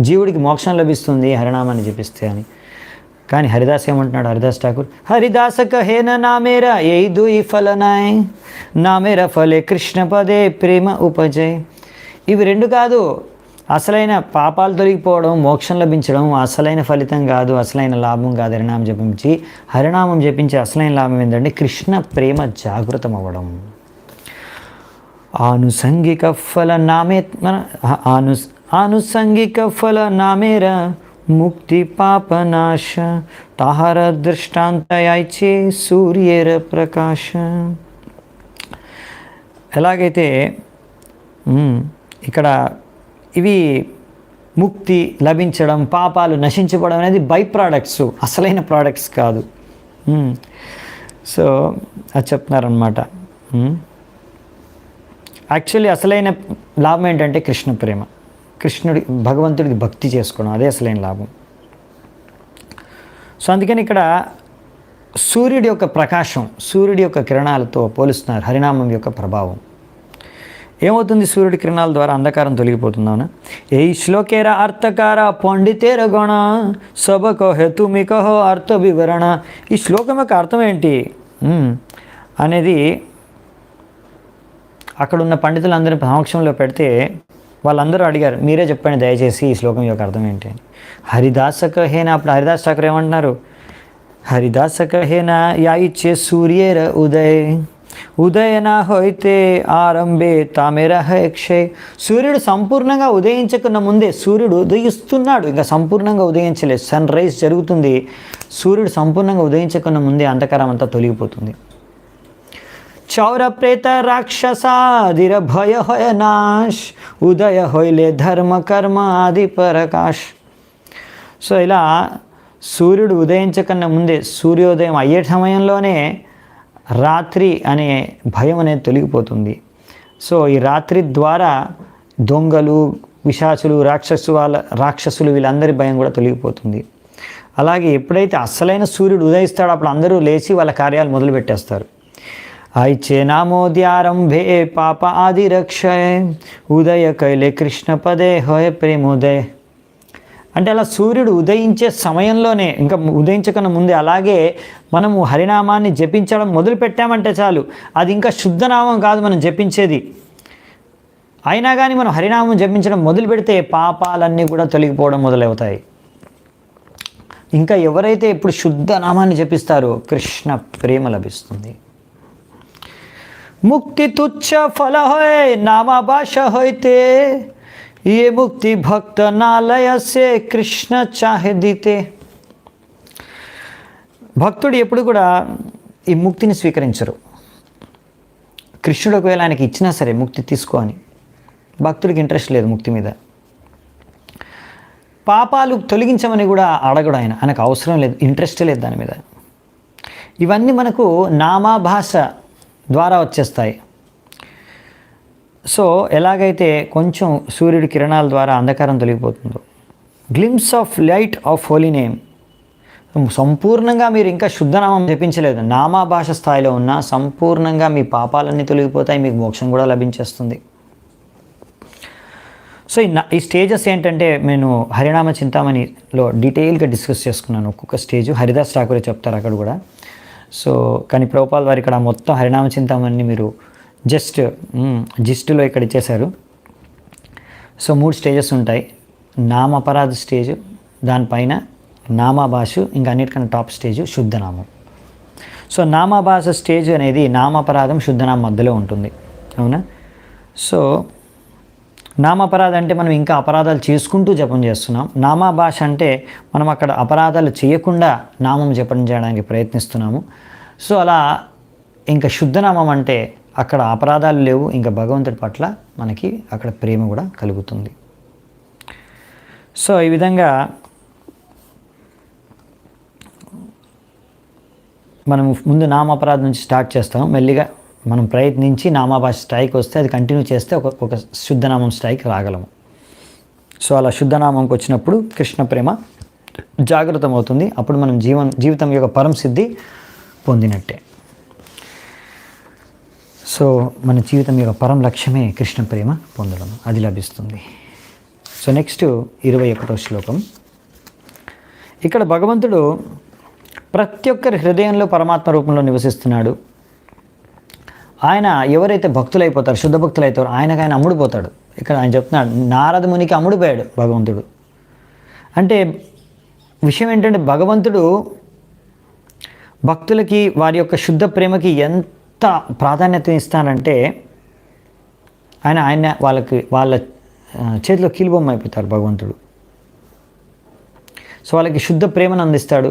జీవుడికి మోక్షం లభిస్తుంది హరినామాన్ని జపిస్తే అని. కానీ హరిదాస్ ఏమంటున్నాడు, హరిదాస్ ఠాకూర్, హరిదాస కహేన నామేరా ఏ దుయి ఫలనాయ్, నామేర ఫలే కృష్ణ పదే ప్రేమ ఉపజయ్. ఇవి రెండు కాదు, అసలైన పాపాలు తొలగిపోవడం, మోక్షం లభించడం అసలైన ఫలితం కాదు, అసలైన లాభం కాదు. హరినామం జపించే అసలైన లాభం ఏంటంటే కృష్ణ ప్రేమ జాగృతం అవ్వడం. ఆనుసంగిక ఫల నామేర ముక్తి పాపనాశ, తాహర దృష్టాంతయాచే సూర్యేర ప్రకాశ. ఎలాగైతే ఇక్కడ ఇవి ముక్తి లభించడం, పాపాలు నశించిపోవడం అనేది బై ప్రోడక్ట్స్, అసలైన ప్రోడక్ట్స్ కాదు. సో అది చెప్తున్నారనమాట. యాక్చువల్లీ అసలైన లాభం ఏంటంటే కృష్ణ ప్రేమ, భగవంతుడికి భక్తి చేసుకోవడం, అదే అసలైన లాభం. సో అందుకని ఇక్కడ సూర్యుడి యొక్క ప్రకాశం, సూర్యుడి యొక్క కిరణాలతో పోలుస్తున్నారు హరినామం యొక్క ప్రభావం. ఏమవుతుంది సూర్యుడి కిరణాల ద్వారా? అంధకారం తొలగిపోతుందావునా. ఏ శ్లోకేర అర్థకార పండితేర గణ సబకో హేతుమి కహో అర్థ వివరణ. ఈ శ్లోకం యొక్క అర్థం ఏంటి అనేది అక్కడున్న పండితులందరినీ సమక్షంలో పెడితే వాళ్ళందరూ అడిగారు, మీరే చెప్పండి దయచేసి ఈ శ్లోకం యొక్క అర్థం ఏంటి అని. హరిదాస కహేనా, అప్పుడు హరిదాస్ ఠాకూర్ ఏమంటున్నారు, హరిదాస కహేనా యా ఇచ్చే సూర్యేర ఉదయ్, ఉదయన హోయితే ఆరంభే తామేర హక్షయ్. సూర్యుడు సంపూర్ణంగా ఉదయించకున్న ముందే, సూర్యుడు ఉదయిస్తున్నాడు, ఇంకా సంపూర్ణంగా ఉదయించలేదు, సన్ రైజ్ జరుగుతుంది. సూర్యుడు సంపూర్ణంగా ఉదయించకున్న ముందే అంధకారం అంతా తొలగిపోతుంది. చౌర ప్రేత రాక్షసాదిర భయ హయ నాశ్, ఉదయ హోయిలే ధర్మ కర్మ ఆది పరకాష్. సో ఇలా సూర్యుడు ఉదయించకన్నా ముందే, సూర్యోదయం అయ్యే సమయంలోనే రాత్రి అనే భయం అనేది తొలగిపోతుంది. సో ఈ రాత్రి ద్వారా దొంగలు, పిశాచులు, రాక్షసులు వీళ్ళందరి భయం కూడా తొలగిపోతుంది. అలాగే ఎప్పుడైతే అసలైన సూర్యుడు ఉదయిస్తాడో అప్పుడు అందరూ లేచి వాళ్ళ కార్యాలు మొదలు పెట్టేస్తారు. ఐచే నామోద్యారంభే పాప ఆది రక్షయ, ఉదయ కైలే కృష్ణ పదే హోయ ప్రేమోదయ. అంటే అలా సూర్యుడు ఉదయించే సమయంలోనే, ఇంకా ఉదయించకన్నా ముందే అలాగే మనము హరినామాన్ని జపించడం మొదలు పెట్టామంటే చాలు, అది ఇంకా శుద్ధనామం కాదు మనం జపించేది. అయినా కానీ మనం హరినామం జపించడం మొదలు పెడితే పాపాలన్నీ కూడా తొలగిపోవడం మొదలవుతాయి. ఇంకా ఎవరైతే ఇప్పుడు శుద్ధ నామాన్ని జపిస్తారో కృష్ణ ప్రేమ లభిస్తుంది. ముక్తి తుచ్చ ఫల హోయ్ నామ భాష హోయితే, ఏ ముక్తి భక్త నాలయ సే కృష్ణ చాహే దీతే. భక్తుడు ఎప్పుడు కూడా ఈ ముక్తిని స్వీకరించరు. కృష్ణుడు ఒకవేళ ఆయనకి ఇచ్చినా సరే ముక్తి తీసుకో అని, భక్తుడికి ఇంట్రెస్ట్ లేదు ముక్తి మీద. పాపాలు తొలగించమని కూడా అడగడు ఆయనకు అవసరం లేదు, ఇంట్రెస్ట్ లేదు దాని మీద. ఇవన్నీ మనకు నామాభాష ద్వారా వచ్చేస్తాయి. సో ఎలాగైతే కొంచెం సూర్యుడి కిరణాల ద్వారా అంధకారం తొలగిపోతుందో, glimpse of light of holy name. సంపూర్ణంగా మీరు ఇంకా శుద్ధనామం జపించలేదు, నామాభాష స్థాయిలో ఉన్న సంపూర్ణంగా మీ పాపాలన్నీ తొలగిపోతాయి, మీకు మోక్షం కూడా లభించేస్తుంది. సో ఈ స్టేజెస్ ఏంటంటే నేను హరినామ చింతామణిలో డీటెయిల్గా డిస్కస్ చేసుకున్నాను. ఒక్కొక్క స్టేజ్ హరిదాస్ ఠాకూరే చెప్తారు అక్కడ కూడా. సో కానీ ప్రభుపాల్ వారు ఇక్కడ మొత్తం హరినామ చింతామణిని మీరు జిస్టులో ఇక్కడ ఇచ్చేశారు. సో 3 స్టేజెస్ ఉంటాయి. నామపరాధ స్టేజ్, దానిపైన నామాభాష, ఇంకా అన్నిటికన్నా టాప్ స్టేజ్ శుద్ధనామం. సో నామాభాష స్టేజ్ అనేది నామపరాధం శుద్ధనామం మధ్యలో ఉంటుంది, అవునా. సో నామాపరాధం అంటే మనం ఇంకా అపరాధాలు చేసుకుంటూ జపం చేస్తున్నాం. నామాభాష అంటే మనం అక్కడ అపరాధాలు చేయకుండా నామం జపం చేయడానికి ప్రయత్నిస్తున్నాము. సో అలా ఇంకా శుద్ధనామం అంటే అక్కడ అపరాధాలు లేవు, ఇంకా భగవంతుడి పట్ల మనకి అక్కడ ప్రేమ కూడా కలుగుతుంది. సో ఈ విధంగా మనం ముందు నామాపరాధం నుంచి స్టార్ట్ చేస్తాం. మెల్లిగా మనం ప్రయత్నించి నామాభాష స్థాయికి వస్తే అది కంటిన్యూ చేస్తే ఒక శుద్ధనామం స్థాయికి రాగలము. సో అలా శుద్ధనామంకి వచ్చినప్పుడు కృష్ణ ప్రేమ జాగృతం అవుతుంది. అప్పుడు మనం జీవితం యొక్క పరం సిద్ధి పొందినట్టే. సో మన జీవితం యొక్క పరం లక్ష్యమే కృష్ణ ప్రేమ పొందడం, అది లభిస్తుంది. సో నెక్స్ట్ 21వ శ్లోకం. ఇక్కడ భగవంతుడు ప్రతి ఒక్కరి హృదయంలో పరమాత్మ రూపంలో నివసిస్తున్నాడు. ఆయన ఎవరైతే భక్తులైపోతారో, శుద్ధ భక్తులైతారో ఆయన అమ్ముడుపోతాడు. ఇక్కడ ఆయన చెప్తున్నాడు, నారద మునికి అమ్ముడుపోయాడు భగవంతుడు. అంటే విషయం ఏంటంటే భగవంతుడు భక్తులకి వారి యొక్క శుద్ధ ప్రేమకి ఎంత ప్రాధాన్యత ఇస్తానంటే ఆయన వాళ్ళ చేతిలో కీలుబొమ్మ అయిపోతారు భగవంతుడు. సో వాళ్ళకి శుద్ధ ప్రేమను అందిస్తాడు.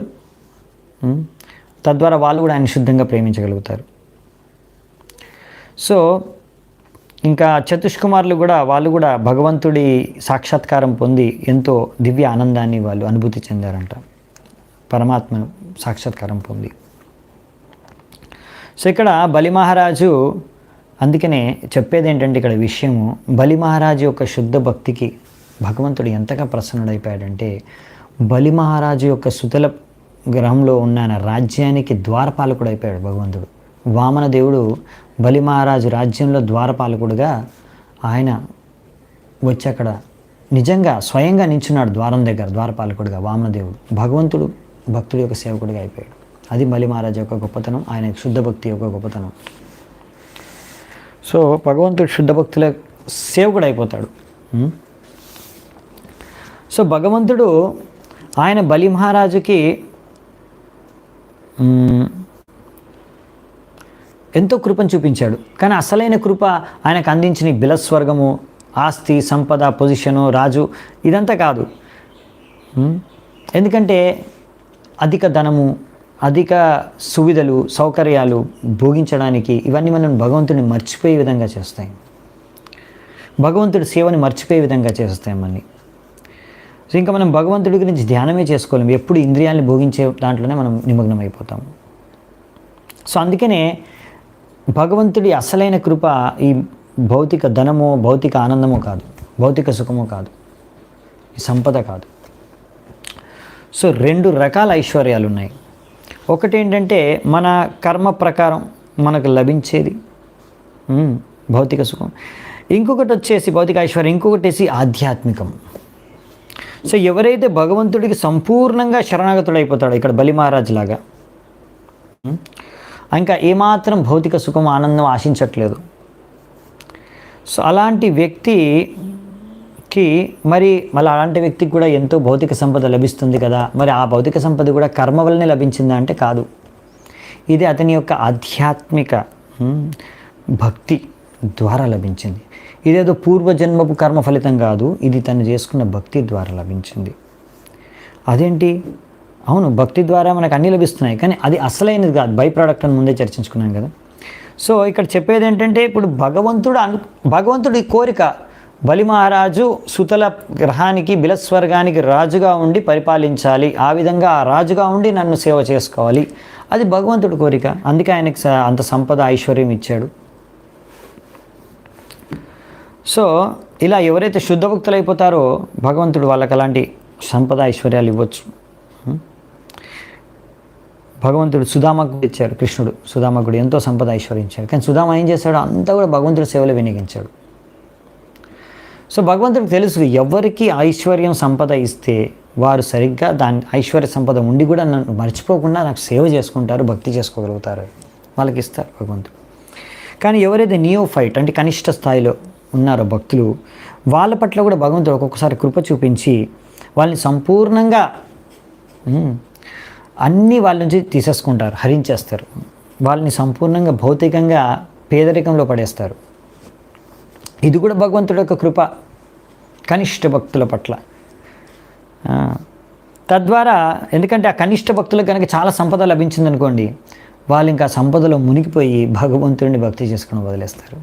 తద్వారా వాళ్ళు కూడా ఆయన శుద్ధంగా ప్రేమించగలుగుతారు. సో ఇంకా చతుష్కుమారులు కూడా వాళ్ళు కూడా భగవంతుడి సాక్షాత్కారం పొంది ఎంతో దివ్య ఆనందాన్ని వాళ్ళు అనుభూతి చెందారంట, పరమాత్మ సాక్షాత్కారం పొంది. సో ఇక్కడ బలి మహారాజు, అందుకనే చెప్పేది ఏంటంటే ఇక్కడ విషయము, బలి మహారాజు యొక్క శుద్ధ భక్తికి భగవంతుడు ఎంతగా ప్రసన్నుడైపోయాడంటే, బలి మహారాజు యొక్క సుతల గ్రహంలో ఉన్న రాజ్యానికి ద్వారపాలకుడు అయిపోయాడు భగవంతుడు. వామన దేవుడు బలి మహారాజు రాజ్యంలో ద్వారపాలకుడుగా ఆయన వచ్చి అక్కడ నిజంగా స్వయంగా నించున్నాడు ద్వారం దగ్గర, ద్వారపాలకుడుగా వామనదేవుడు. భగవంతుడు భక్తుడి యొక్క సేవకుడిగా అయిపోయాడు. అది బలి మహారాజు యొక్క గొప్పతనం, ఆయన శుద్ధ భక్తి యొక్క గొప్పతనం. సో భగవంతుడు శుద్ధ భక్తుల సేవకుడు అయిపోతాడు. సో భగవంతుడు ఆయన బలి మహారాజుకి ఎంతో కృపను చూపించాడు. కానీ అసలైన కృప ఆయనకు అందించిన బిలస్వర్గము, ఆస్తి, సంపద, పొజిషను, రాజు ఇదంతా కాదు. ఎందుకంటే అధిక ధనము, అధిక సువిధలు, సౌకర్యాలు భోగించడానికి ఇవన్నీ మనం భగవంతుడిని మర్చిపోయే విధంగా చేస్తాయి, భగవంతుడి సేవని మర్చిపోయే విధంగా చేస్తాయి మనని. సో ఇంకా మనం భగవంతుడి గురించి ధ్యానమే చేసుకోలేము, ఎప్పుడు ఇంద్రియాలను భోగించే దాంట్లోనే మనం నిమగ్నం అయిపోతాము. సో అందుకనే భగవంతుడి అసలైన కృప ఈ భౌతిక ధనమో, భౌతిక ఆనందమో కాదు, భౌతిక సుఖమో కాదు, ఈ సంపద కాదు. సో 2 రకాల ఐశ్వర్యాలు ఉన్నాయి. ఒకటి ఏంటంటే మన కర్మ ప్రకారం మనకు లభించేది భౌతిక సుఖం, ఇంకొకటి వచ్చేసి భౌతిక ఐశ్వర్యం, ఇంకొకటి వచ్చేసి ఆధ్యాత్మికం. సో ఎవరైతే భగవంతుడికి సంపూర్ణంగా శరణాగతుడైపోతాడో, ఇక్కడ బలి మహారాజు లాగా ఇంకా ఏమాత్రం భౌతిక సుఖం, ఆనందం ఆశించట్లేదు. సో అలాంటి వ్యక్తికి మళ్ళీ అలాంటి వ్యక్తికి కూడా ఎంతో భౌతిక సంపద లభిస్తుంది కదా. మరి ఆ భౌతిక సంపద కూడా కర్మ వల్లనే లభించిందా అంటే కాదు, ఇది అతని యొక్క ఆధ్యాత్మిక భక్తి ద్వారా లభించింది. ఇదేదో పూర్వజన్మపు కర్మ ఫలితం కాదు, ఇది తను చేసుకున్న భక్తి ద్వారా లభించింది. అదేంటి? అవును, భక్తి ద్వారా మనకు అన్నీ లభిస్తున్నాయి, కానీ అది అసలైనది కాదు, బై ప్రోడక్ట్ అని ముందే చర్చించుకున్నాం కదా. సో ఇక్కడ చెప్పేది ఏంటంటే, ఇప్పుడు భగవంతుడి కోరిక బలి మహారాజు సుతల గ్రహానికి బిలస్వర్గానికి రాజుగా ఉండి పరిపాలించాలి, ఆ విధంగా ఆ రాజుగా ఉండి నన్ను సేవ చేసుకోవాలి, అది భగవంతుడి కోరిక. అందుకే ఆయనకి అంత సంపద ఐశ్వర్యం ఇచ్చాడు. సో ఇలా ఎవరైతే శుద్ధ భక్తులు అయిపోతారో భగవంతుడు వాళ్ళకి అలాంటి సంపద ఐశ్వర్యాలు ఇవ్వచ్చు. భగవంతుడు సుధామకు ఇచ్చాడు, కృష్ణుడు సుధామకుడు ఎంతో సంపద ఐశ్వర్యించాడు, కానీ సుధామ ఏం చేశాడు? అంతా కూడా భగవంతుడి సేవలో వినియోగించాడు. సో భగవంతుడికి తెలుసు, ఎవరికి ఐశ్వర్యం సంపద ఇస్తే వారు సరిగ్గా దాని ఐశ్వర్య సంపద ఉండి కూడా నన్ను మర్చిపోకుండా నాకు సేవ చేసుకుంటారు, భక్తి చేసుకోగలుగుతారు, వాళ్ళకి ఇస్తారు భగవంతుడు. కానీ ఎవరైతే నియోఫైట్ అంటే కనిష్ట స్థాయిలో ఉన్నారో భక్తులు, వాళ్ళ పట్ల కూడా భగవంతుడు ఒక్కొక్కసారి కృప చూపించి వాళ్ళని సంపూర్ణంగా అన్నీ వాళ్ళ నుంచి తీసేసుకుంటారు, హరించేస్తారు, వాళ్ళని సంపూర్ణంగా భౌతికంగా పేదరికంలో పడేస్తారు. ఇది కూడా భగవంతుడి యొక్క కృప కనిష్ట భక్తుల పట్ల. తద్వారా ఎందుకంటే ఆ కనిష్ట భక్తులకు కనుక చాలా సంపద లభించిందనుకోండి, వాళ్ళు ఇంకా సంపదలో మునిగిపోయి భగవంతుడిని భక్తి చేసుకుని వదిలేస్తారు.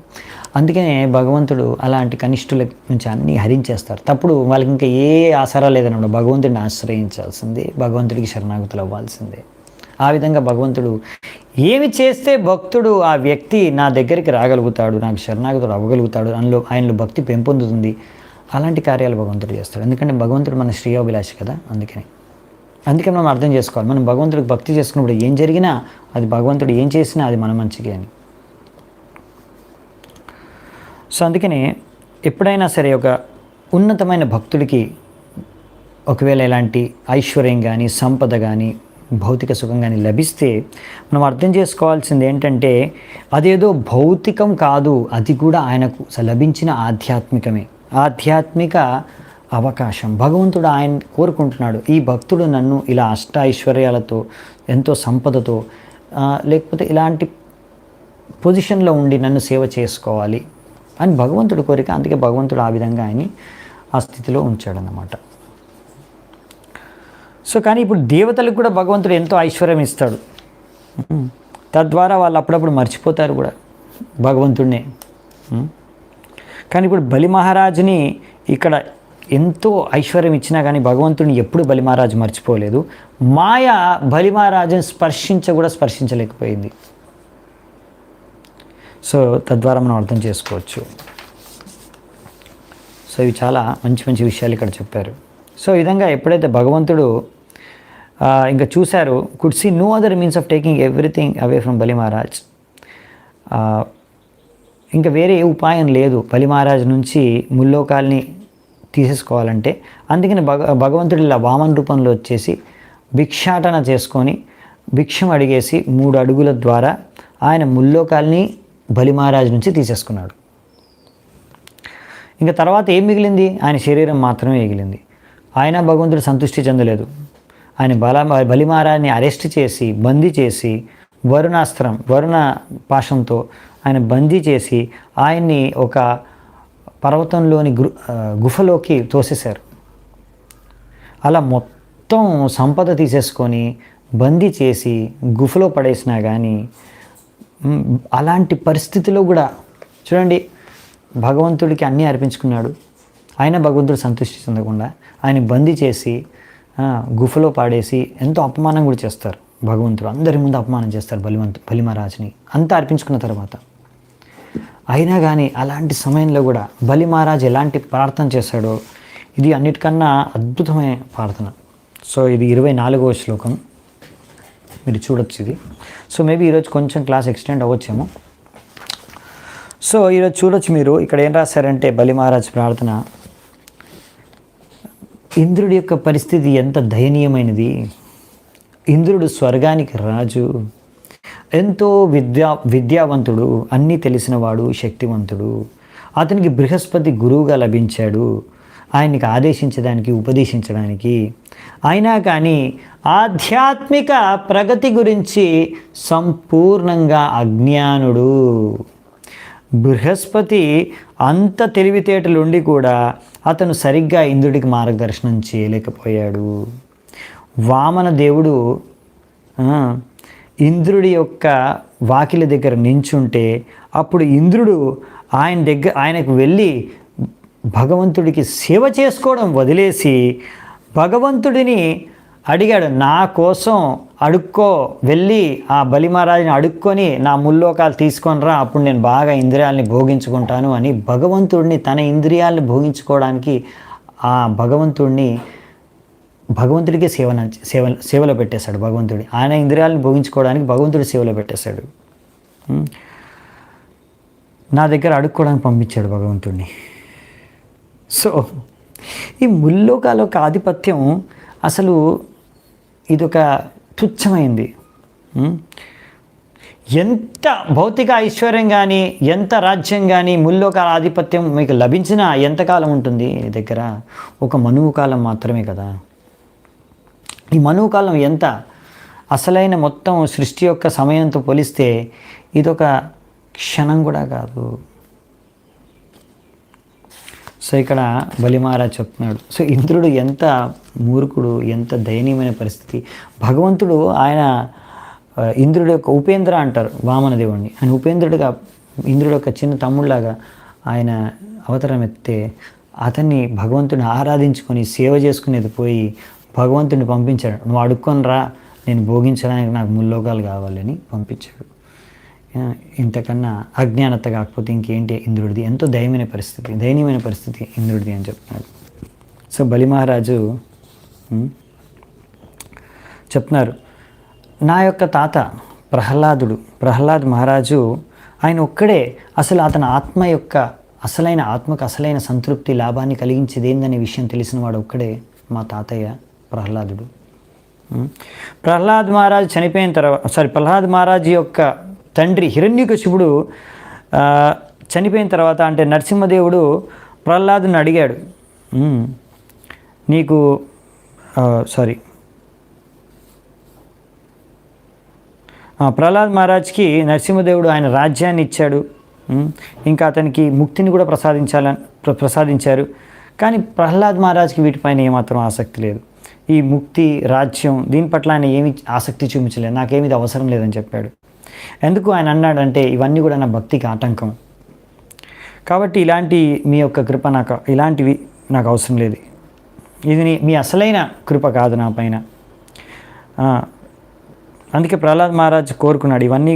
అందుకనే భగవంతుడు అలాంటి కనిష్ఠుల నుంచి అన్నీ హరించేస్తారు. తప్పుడు వాళ్ళకి ఇంకా ఏ ఆసరా లేదన్నమాట, భగవంతుడిని ఆశ్రయించాల్సిందే, భగవంతుడికి శరణాగతులు అవ్వాల్సిందే. ఆ విధంగా భగవంతుడు ఏమి చేస్తే భక్తుడు ఆ వ్యక్తి నా దగ్గరికి రాగలుగుతాడు, నాకు శరణాగతుడు అవ్వగలుగుతాడు, ఆయనలో భక్తి పెంపొందుతుంది, అలాంటి కార్యాలు భగవంతుడు చేస్తాడు. ఎందుకంటే భగవంతుడు మన శ్రేయోభిలాషి కదా. అందుకని మనం అర్థం చేసుకోవాలి, మనం భగవంతుడికి భక్తి చేసుకున్నప్పుడు ఏం జరిగినా అది భగవంతుడు ఏం చేసినా అది మన మంచిగా అని. సో అందుకని ఎప్పుడైనా సరే ఒక ఉన్నతమైన భక్తుడికి ఒకవేళ ఎలాంటి ఐశ్వర్యం కానీ సంపద కానీ భౌతిక సుఖం కానీ లభిస్తే మనం అర్థం చేసుకోవాల్సింది ఏంటంటే, అదేదో భౌతికం కాదు, అది కూడా ఆయనకు లభించిన ఆధ్యాత్మికమే, ఆధ్యాత్మిక అవకాశం. భగవంతుడు ఆయన కోరుకుంటున్నాడు, ఈ భక్తుడు నన్ను ఇలా అష్ట ఐశ్వర్యాలతో ఎంతో సంపదతో లేకపోతే ఇలాంటి పొజిషన్లో ఉండి నన్ను సేవ చేసుకోవాలి అని భగవంతుడి కోరిక. అందుకే భగవంతుడు ఆ విధంగా ఆయన్ని ఆ స్థితిలో ఉంచాడన్నమాట. సో కానీ ఇప్పుడు దేవతలకు కూడా భగవంతుడు ఎంతో ఐశ్వర్యం ఇస్తాడు, తద్వారా వాళ్ళు అప్పుడప్పుడు మర్చిపోతారు కూడా భగవంతుడినే. కానీ ఇప్పుడు బలి మహారాజుని ఇక్కడ ఎంతో ఐశ్వర్యం ఇచ్చినా కానీ భగవంతుడిని ఎప్పుడు బలి మహారాజు మర్చిపోలేదు. మాయ బలి మహారాజుని స్పర్శించలేకపోయింది. సో తద్వారా మనం అర్థం చేసుకోవచ్చు. సో ఇవి చాలా మంచి మంచి విషయాలు ఇక్కడ చెప్పారు. సో ఈ విధంగా ఎప్పుడైతే భగవంతుడు ఇంకా చూశారు, could see no other means of taking everything away from Bali Maharaj, ఇంకా వేరే ఏ ఉపాయం లేదు బలి మహారాజు నుంచి ముల్లోకాల్ని తీసేసుకోవాలంటే. అందుకని భగవంతుడు ఇలా వామన రూపంలో వచ్చేసి భిక్షాటన చేసుకొని భిక్షం అడిగేసి 3 అడుగుల ద్వారా ఆయన ముల్లోకాల్ని బలి మహారాజు నుంచి తీసేసుకున్నాడు. ఇంకా తర్వాత ఏం మిగిలింది? ఆయన శరీరం మాత్రమే మిగిలింది. ఆయన భగవంతుడు సంతృష్టి చెందలేదు. ఆయన బలి మహారాజుని అరెస్ట్ చేసి బందీ చేసి వరుణ పాశంతో ఆయన బందీ చేసి ఆయన్ని ఒక పర్వతంలోని గుఫలోకి తోసేశారు. అలా మొత్తం సంపద తీసేసుకొని బందీ చేసి గుఫలో పడేసినా కానీ అలాంటి పరిస్థితిలో కూడా చూడండి, భగవంతుడికి అన్నీ అర్పించుకున్నాడు, ఆయన భగవంతుడు సంతృష్టి చెందకుండా ఆయన బందీ చేసి గుఫలో పాడేసి ఎంతో అపమానం కూడా చేస్తారు. భగవంతుడు అందరి ముందు అపమానం చేస్తారు బలి మహారాజుని అంతా అర్పించుకున్న తర్వాత. అయినా కానీ అలాంటి సమయంలో కూడా బలి మహారాజు ఎలాంటి ప్రార్థన చేశాడో ఇది అన్నిటికన్నా అద్భుతమైన ప్రార్థన. సో ఇది 24వ శ్లోకం, మీరు చూడొచ్చు ఇది. సో మేబీ ఈరోజు కొంచెం క్లాస్ ఎక్స్టెండ్ అవ్వచ్చేమో. సో ఈరోజు చూడొచ్చు మీరు ఇక్కడ ఏం రాశారంటే బలి మహారాజ్ ప్రార్థన. ఇంద్రుడి యొక్క పరిస్థితి ఎంత దయనీయమైనది. ఇంద్రుడు స్వర్గానికి రాజు, ఎంతో విద్యావంతుడు, అన్నీ తెలిసినవాడు, శక్తివంతుడు. అతనికి బృహస్పతి గురువుగా లభించాడు ఆయనకి ఆదేశించడానికి ఉపదేశించడానికి. అయినా కానీ ఆధ్యాత్మిక ప్రగతి గురించి సంపూర్ణంగా అజ్ఞానుడు. బృహస్పతి అంత తెలివితేటలు ఉండి కూడా అతను సరిగ్గా ఇంద్రుడికి మార్గదర్శనం చేయలేకపోయాడు. వామన దేవుడు ఇంద్రుడి యొక్క వాకిలి దగ్గర నించుంటే అప్పుడు ఇంద్రుడు ఆయనకు వెళ్ళి భగవంతుడికి సేవ చేసుకోవడం వదిలేసి భగవంతుడిని అడిగాడు, నా కోసం అడుక్కో, వెళ్ళి ఆ బలి మహారాజుని అడుక్కొని నా ముల్లోకాలు తీసుకొని రా, అప్పుడు నేను బాగా ఇంద్రియాలని భోగించుకుంటాను అని భగవంతుడిని, తన ఇంద్రియాలని భోగించుకోవడానికి ఆ భగవంతుడికే సేవలో పెట్టేశాడు. భగవంతుడి ఆయన ఇంద్రియాలను భోగించుకోవడానికి భగవంతుడి సేవలో పెట్టేశాడు. నా దగ్గర అడుక్కోవడానికి పంపించాడు భగవంతుడిని. సో ఈ ముల్లోకాల యొక్క ఆధిపత్యం అసలు ఇదొక తుచ్చమైంది. ఎంత భౌతిక ఐశ్వర్యం కానీ, ఎంత రాజ్యం కానీ, ముల్లోకాల ఆధిపత్యం మీకు లభించినా ఎంతకాలం ఉంటుంది దగ్గర? ఒక మనువు కాలం మాత్రమే కదా. ఈ మనువు కాలం ఎంత? అసలైన మొత్తం సృష్టి యొక్క సమయంతో పోలిస్తే ఇదొక క్షణం కూడా కాదు. సో ఇక్కడ బలి మహారాజ్ చెప్తున్నాడు. సో ఇంద్రుడు ఎంత మూర్ఖుడు, ఎంత దయనీయమైన పరిస్థితి. భగవంతుడు ఆయన ఇంద్రుడి యొక్క ఉపేంద్ర అంటారు వామన దేవుడిని. ఆయన ఉపేంద్రుడిగా ఇంద్రుడు యొక్క చిన్న తమ్ముళ్ళలాగా ఆయన అవతారం ఎత్తే అతన్ని భగవంతుడిని ఆరాధించుకొని సేవ చేసుకునేది పోయి భగవంతుడిని పంపించాడు. నువ్వు అడుక్కొని రా, నేను భోగించడానికి నాకు ముల్లోకాలు కావాలని పంపించాడు. ఇంతకన్నా అజ్ఞానత కాకపోతే ఇంకేంటి ఇంద్రుడిది? ఎంతో దయనీయమైన పరిస్థితి ఇంద్రుడిది అని చెప్తున్నాడు. సో బలి మహారాజు చెప్తున్నారు, నా యొక్క తాత ప్రహ్లాద్ మహారాజు ఆయన ఒక్కడే అసలు అతని ఆత్మ యొక్క ఆత్మకు అసలైన సంతృప్తి, లాభాన్ని కలిగించేది ఏందనే విషయం తెలిసిన వాడు ఒక్కడే మా తాతయ్య ప్రహ్లాదుడు. ప్రహ్లాద్ మహారాజు చనిపోయిన తర్వాత ప్రహ్లాద్ మహారాజు యొక్క తండ్రి హిరణ్యకశిపుడు చనిపోయిన తర్వాత అంటే నరసింహదేవుడు ప్రహ్లాదుని అడిగాడు, నీకు ప్రహ్లాద్ మహారాజ్కి నరసింహదేవుడు ఆయన రాజ్యాన్ని ఇచ్చాడు, ఇంకా అతనికి ముక్తిని కూడా ప్రసాదించారు. కానీ ప్రహ్లాద్ మహారాజ్కి వీటిపైన ఏమాత్రం ఆసక్తి లేదు. ఈ ముక్తి, రాజ్యం దీని పట్ల ఆయన ఏమి ఆసక్తి చూపించలేదు. నాకేమి ఇది అవసరం లేదని చెప్పాడు. ఎందుకు ఆయన అన్నాడంటే ఇవన్నీ కూడా నా భక్తికి ఆటంకం, కాబట్టి ఇలాంటి మీ యొక్క కృప ఇలాంటివి నాకు అవసరం లేదు. ఇది మీ అసలైన కృప కాదు నా పైన. అందుకే ప్రహ్లాద్ మహారాజ్ కోరుకున్నాడు, ఇవన్నీ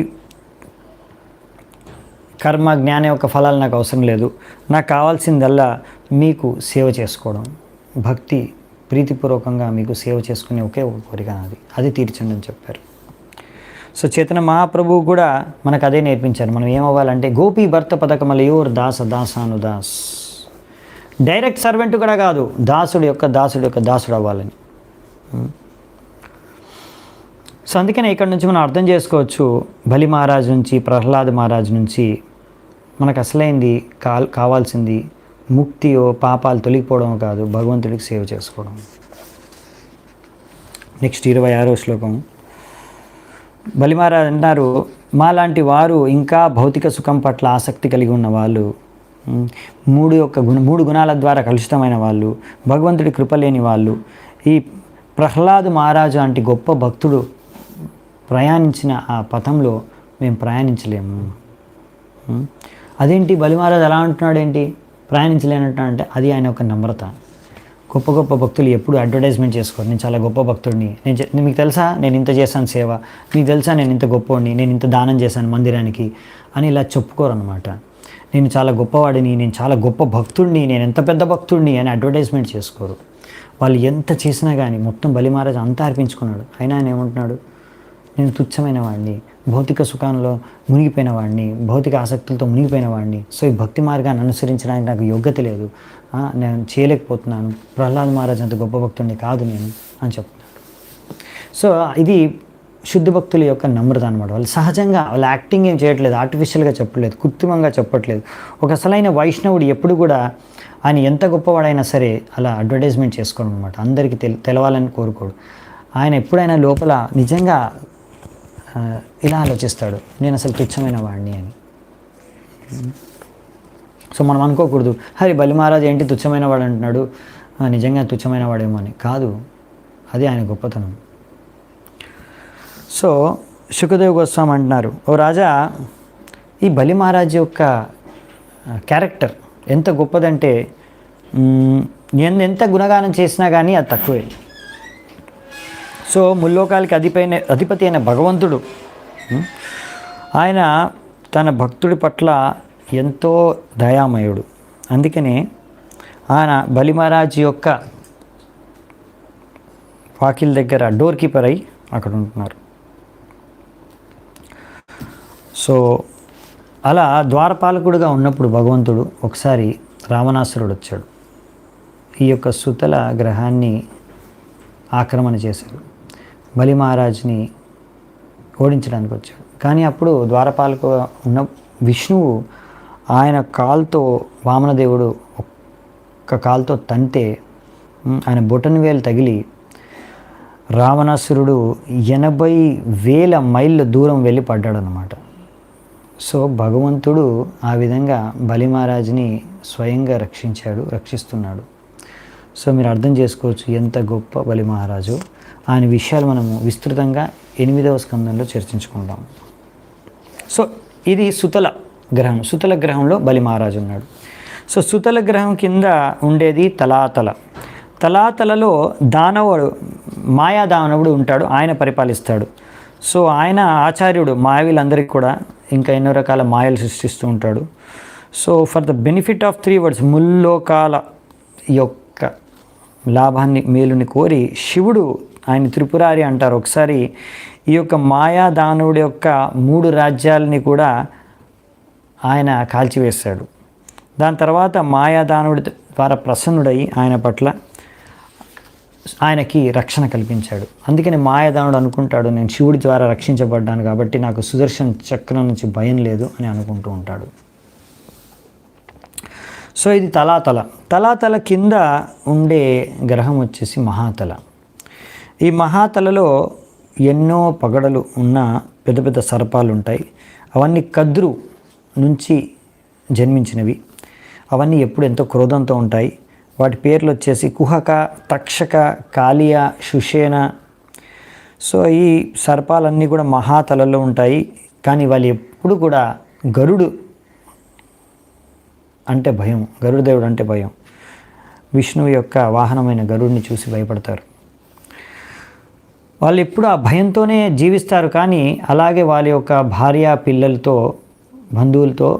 కర్మ జ్ఞాన యొక్క ఫలాలు నాకు అవసరం లేదు, నాకు కావాల్సిందల్లా మీకు సేవ చేసుకోవడం, భక్తి ప్రీతిపూర్వకంగా మీకు సేవ చేసుకునే ఒకే ఒక కోరిక నాది, అది తీర్చండి అని చెప్పారు. సో చైతన్య మహాప్రభువు కూడా మనకు అదే నేర్పించారు. మనం ఏమవ్వాలంటే గోపీ భర్త పథకమలయోర్ దాసానుదాస్, డైరెక్ట్ సర్వెంట్ కూడా కాదు, దాసుడు యొక్క దాసుడు అవ్వాలని. సో అందుకనే ఇక్కడ నుంచి మనం అర్థం చేసుకోవచ్చు, బలి మహారాజు నుంచి, ప్రహ్లాద్ మహారాజు నుంచి మనకు అసలైంది కావాల్సింది ముక్తియో పాపాలు తొలగిపోవడం కాదు, భగవంతుడికి సేవ చేసుకోవడం. నెక్స్ట్ 26వ శ్లోకం. బలి మహారాజు అంటారు, మాలాంటి వారు ఇంకా భౌతిక సుఖం పట్ల ఆసక్తి కలిగి ఉన్న వాళ్ళు, మూడు గుణాల ద్వారా కలుషితమైన వాళ్ళు, భగవంతుడి కృప లేని వాళ్ళు, ఈ ప్రహ్లాద్ మహారాజు అంటే గొప్ప భక్తుడు ప్రయాణించిన ఆ పథంలో మేము ప్రయాణించలేము. అదేంటి బలి మహారాజు అలా అంటున్నాడు, ఏంటి ప్రయాణించలేనంటే అది ఆయన ఒక నమ్రత. గొప్ప భక్తులు ఎప్పుడు అడ్వర్టైజ్మెంట్ చేసుకోరు, నేను చాలా గొప్ప భక్తుడిని, మీకు తెలుసా నేను ఇంత చేశాను సేవ, మీకు తెలుసా నేను ఇంత గొప్పవాడిని, నేను ఇంత దానం చేశాను మందిరానికి అని ఇలా చెప్పుకోరు అనమాట. నేను చాలా గొప్పవాడిని, నేను చాలా గొప్ప భక్తుడిని, నేను ఎంత పెద్ద భక్తుడిని అని అడ్వర్టైజ్మెంట్ చేసుకోరు. వాళ్ళు ఎంత చేసినా కానీ మొత్తం బలి మహారాజు అంతా అర్పించుకున్నాడు. అయినా ఆయన ఏమంటున్నాడు, నేను తుచ్చమైన వాడిని, భౌతిక సుఖంలో మునిగిపోయిన వాడిని, భౌతిక ఆసక్తులతో మునిగిపోయిన వాడిని, సో ఈ భక్తి మార్గాన్ని అనుసరించడానికి నాకు యోగ్యత లేదు, నేను చేయలేకపోతున్నాను, ప్రహ్లాద్ మహారాజ్ అంత గొప్ప భక్తుడిని కాదు నేను అని చెప్తున్నాడు. సో ఇది శుద్ధ భక్తుల యొక్క నమ్రత అనమాట. వాళ్ళు సహజంగా వాళ్ళు యాక్టింగ్ ఏం చేయట్లేదు, ఆర్టిఫిషియల్గా చెప్పట్లేదు, కృత్రిమంగా చెప్పట్లేదు. ఒక అసలైన వైష్ణవుడు ఎప్పుడు కూడా ఆయన ఎంత గొప్పవాడైనా సరే అలా అడ్వర్టైజ్మెంట్ చేసుకోవడం అనమాట, అందరికీ తెలవాలని కోరుకోడు. ఆయన ఎప్పుడైనా లోపల నిజంగా ఇలా ఆలోచిస్తాడు, నేను అసలు తుచ్చమైన వాడిని అని. సో మనం అనుకోకూడదు, హరి బలి మహారాజు ఏంటి తుచ్చమైన వాడు అంటున్నాడు, నిజంగా తుచ్చమైన వాడేమో అని. కాదు, అది ఆయన గొప్పతనం. సో శుకదేవ్ గోస్వామి అంటున్నారు, ఓ రాజా, ఈ బలి మహారాజు యొక్క క్యారెక్టర్ ఎంత గొప్పదంటే ఎంత గుణగానం చేసినా కానీ అది తక్కువే. సో ముల్లోకాలకి అధిపతి అయిన భగవంతుడు ఆయన తన భక్తుడి పట్ల ఎంతో దయామయుడు. అందుకనే ఆయన బలి మహారాజు యొక్క వాకిల్ దగ్గర డోర్ కీపర్ అయి అక్కడ ఉంటున్నారు. సో అలా ద్వారపాలకుడుగా ఉన్నప్పుడు భగవంతుడు ఒకసారి రావణాసురుడు వచ్చాడు. ఈ యొక్క సుతల గ్రహాన్ని ఆక్రమణ చేశాడు, బలి మహారాజుని ఓడించడానికి వచ్చాడు. కానీ అప్పుడు ద్వారపాలకు ఉన్న విష్ణువు ఆయన కాల్తో, వామనదేవుడు ఒక్క కాల్తో తంతే ఆయన బొటన వేలు తగిలి రావణాసురుడు 80,000 మైళ్ళ దూరం వెళ్ళి పడ్డాడనమాట. సో భగవంతుడు ఆ విధంగా బలి మహారాజుని స్వయంగా రక్షిస్తున్నాడు. సో మీరు అర్థం చేసుకోవచ్చు ఎంత గొప్ప బలి మహారాజు. ఆయన విషయాలు మనము విస్తృతంగా 8వ స్కందంలో చర్చించుకుందాం. సో ఇది సుతల గ్రహం. సుతల గ్రహంలో బలి మహారాజు ఉన్నాడు. సో సుతల గ్రహం కింద ఉండేది తలాతల. తలాతలలో మాయా దానవుడు ఉంటాడు, ఆయన పరిపాలిస్తాడు. సో ఆయన ఆచార్యుడు మాయావులందరికీ కూడా ఇంకా ఎన్నో రకాల మాయలు సృష్టిస్తూ ఉంటాడు. So for the benefit of 3 worlds, ముల్లోకాల యొక్క లాభాన్ని మేలుని కోరి శివుడు, ఆయన త్రిపురారి అంటారు, ఒకసారి ఈ యొక్క మాయా దానవుడి యొక్క 3 రాజ్యాలని కూడా ఆయన కాల్చివేశాడు. దాని తర్వాత మాయా దానవుడి ద్వారా ప్రసన్నుడై ఆయన పట్ల ఆయనకి రక్షణ కల్పించాడు. అందుకని మాయాదానుడు అనుకుంటాడు, నేను శివుడి ద్వారా రక్షించబడ్డాను కాబట్టి నాకు సుదర్శన చక్రం నుంచి భయం లేదు అని అనుకుంటూ ఉంటాడు. సో ఇది తలాతల కింద ఉండే గ్రహం వచ్చేసి మహాతల. ఈ మహాతలలో ఎన్నో పగడలు ఉన్న పెద్ద పెద్ద సర్పాలు ఉంటాయి. అవన్నీ కద్రు నుంచి జన్మించినవి. అవన్నీ ఎప్పుడు ఎంతో క్రోధంతో ఉంటాయి. వాటి పేర్లు వచ్చేసి కుహక, తక్షక, కాళియ, శుషేన. సో ఈ సర్పాలన్నీ కూడా మహాతలలో ఉంటాయి. కానీ వాళ్ళు ఎప్పుడు కూడా గరుడు అంటే భయం, గరుడదేవుడు అంటే భయం. విష్ణువు యొక్క వాహనమైన గరుడిని చూసి భయపడతారు. వాళ్ళు ఎప్పుడు ఆ భయంతోనే జీవిస్తారు. కానీ అలాగే వాళ్ళ యొక్క భార్య పిల్లలతో, బంధువులతో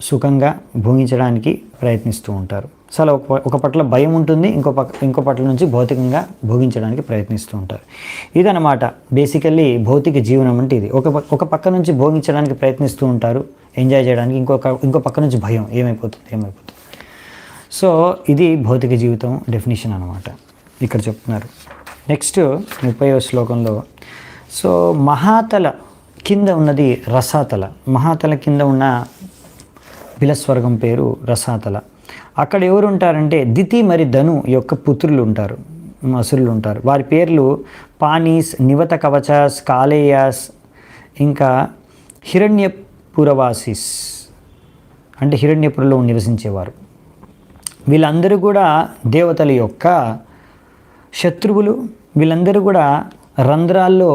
సుఖంగా భోగించడానికి ప్రయత్నిస్తూ ఉంటారు. అసలు ఒక పట్ల భయం ఉంటుంది, ఇంకో పట్ల నుంచి భౌతికంగా భోగించడానికి ప్రయత్నిస్తూ ఉంటారు. ఇదన్నమాట బేసికల్లీ భౌతిక జీవనం అంటే ఇది. ఒక పక్క నుంచి భోగించడానికి ప్రయత్నిస్తూ ఉంటారు, ఎంజాయ్ చేయడానికి, ఇంకో పక్క నుంచి భయం, ఏమైపోతుంది. సో ఇది భౌతిక జీవితం డెఫినేషన్ అన్నమాట ఇక్కడ చెప్తున్నారు. నెక్స్ట్ 30వ శ్లోకంలో, సో మహాతల కింద ఉన్నది రసాతల. మహాతల కింద ఉన్న బిలస్వర్గం పేరు రసాతల. అక్కడ ఎవరు ఉంటారంటే దితి మరి ధను యొక్క పుత్రులు ఉంటారు, అసురులు ఉంటారు. వారి పేర్లు పానీస్, నివత కవచాస్, కాలేయాస్, ఇంకా హిరణ్యపురవాసిస్ అంటే హిరణ్యపురలో నివసించేవారు. వీళ్ళందరూ కూడా దేవతల యొక్క శత్రువులు. వీళ్ళందరూ కూడా రంధ్రాల్లో,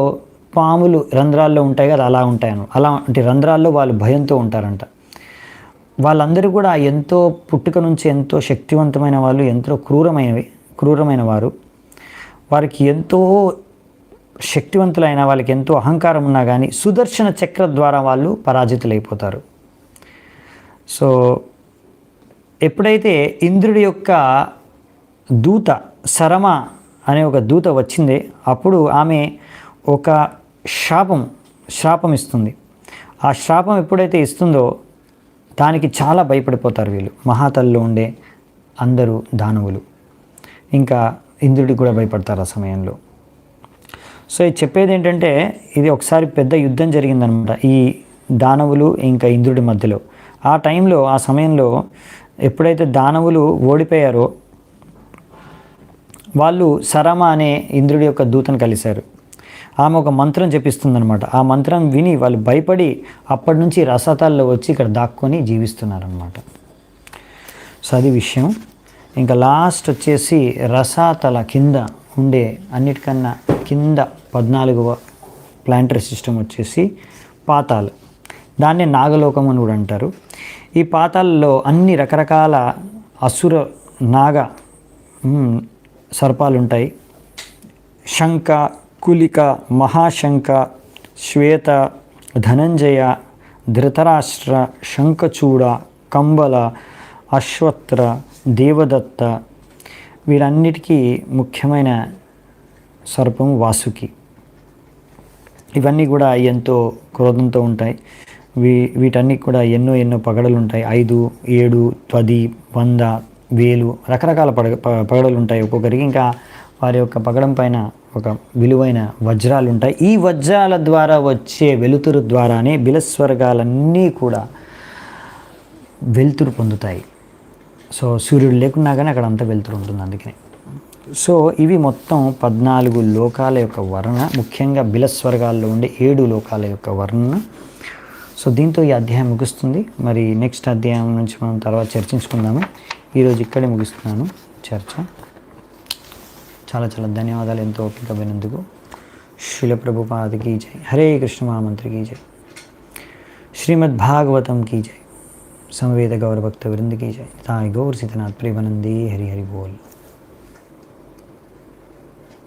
పాములు రంధ్రాల్లో ఉంటాయి కదా, అలా ఉంటాయను. అలాంటి రంధ్రాల్లో వాళ్ళు భయంతో ఉంటారంట. వాళ్ళందరూ కూడా ఎంతో పుట్టుక నుంచి ఎంతో శక్తివంతమైన వాళ్ళు, ఎంతో క్రూరమైన వారు. వారికి ఎంతో శక్తివంతులైన, వాళ్ళకి ఎంతో అహంకారం ఉన్నా కానీ సుదర్శన చక్ర ద్వారా వాళ్ళు పరాజితులైపోతారు. సో ఎప్పుడైతే ఇంద్రుడి యొక్క దూత శరమ అనే ఒక దూత వచ్చిందే, అప్పుడు ఆమె ఒక శాపం ఇస్తుంది. ఆ శాపం ఎప్పుడైతే ఇస్తుందో దానికి చాలా భయపడిపోతారు వీళ్ళు, మహాతల్లో ఉండే అందరూ దానవులు. ఇంకా ఇంద్రుడికి కూడా భయపడతారు ఆ సమయంలో. సో ఇది చెప్పేది ఏంటంటే, ఇది ఒకసారి పెద్ద యుద్ధం జరిగిందనమాట ఈ దానవులు ఇంకా ఇంద్రుడి మధ్యలో. ఆ టైంలో, ఆ సమయంలో ఎప్పుడైతే దానవులు ఓడిపోయారో వాళ్ళు శరమ అనే ఇంద్రుడి యొక్క దూతను కలిశారు. ఆమె ఒక మంత్రం జపిస్తుందనమాట. ఆ మంత్రం విని వాళ్ళు భయపడి అప్పటి నుంచి రసాతాల్లో వచ్చి ఇక్కడ దాక్కొని జీవిస్తున్నారనమాట. సో అది విషయం. ఇంకా లాస్ట్ వచ్చేసి రసాతల కింద ఉండే అన్నిటికన్నా కింద 14వ ప్లాంటరీ సిస్టమ్ వచ్చేసి పాతాళ్. దాన్నే నాగలోకం అని కూడా అంటారు. ఈ పాతాళలో అన్ని రకరకాల అసుర నాగ సర్పాలు ఉంటాయి. శంఖ, కులిక, మహాశంఖ, శ్వేత, ధనంజయ, ధృతరాష్ట్ర, శంఖచూడ, కంబల, అశ్వత్ర, దేవదత్త, వీరన్నిటికీ ముఖ్యమైన సర్పం వాసుకి. ఇవన్నీ కూడా ఎంతో క్రోధంతో ఉంటాయి. వీటన్నీ కూడా ఎన్నో పగడలు ఉంటాయి. 5, 7, 10, 100, 1000 రకరకాల పగడలు ఉంటాయి ఒక్కొక్కరికి. ఇంకా వారి యొక్క పగడం పైన ఒక విలువైన వజ్రాలు ఉంటాయి. ఈ వజ్రాల ద్వారా వచ్చే వెలుతురు ద్వారానే బిలస్వర్గాలన్నీ కూడా వెలుతురు పొందుతాయి. సో సూర్యుడు లేకున్నా కానీ అక్కడ అంతా వెలుతురు ఉంటుంది అందుకని. సో ఇవి మొత్తం 14 లోకాల యొక్క వర్ణన, ముఖ్యంగా బిలస్వర్గాల్లో ఉండే 7 లోకాల యొక్క వర్ణన. సో దీంతో ఈ అధ్యాయం ముగుస్తుంది. మరి నెక్స్ట్ అధ్యాయం నుంచి మనం తర్వాత చర్చించుకుందాము. ఈరోజు ఇక్కడే ముగిస్తున్నాను చర్చ. చాలా ధన్యవాదాలు ఎంతో ఓపిక వినందుకు. శిల ప్రభుపాదకి జై. హరే కృష్ణ మహామంత్రికి జై. శ్రీమద్ భాగవతం की जय. समवेद गौर भक्त वृंद की जय. ताई गौर सीतनाथ प्रेमानंदी हरि हरि बोल.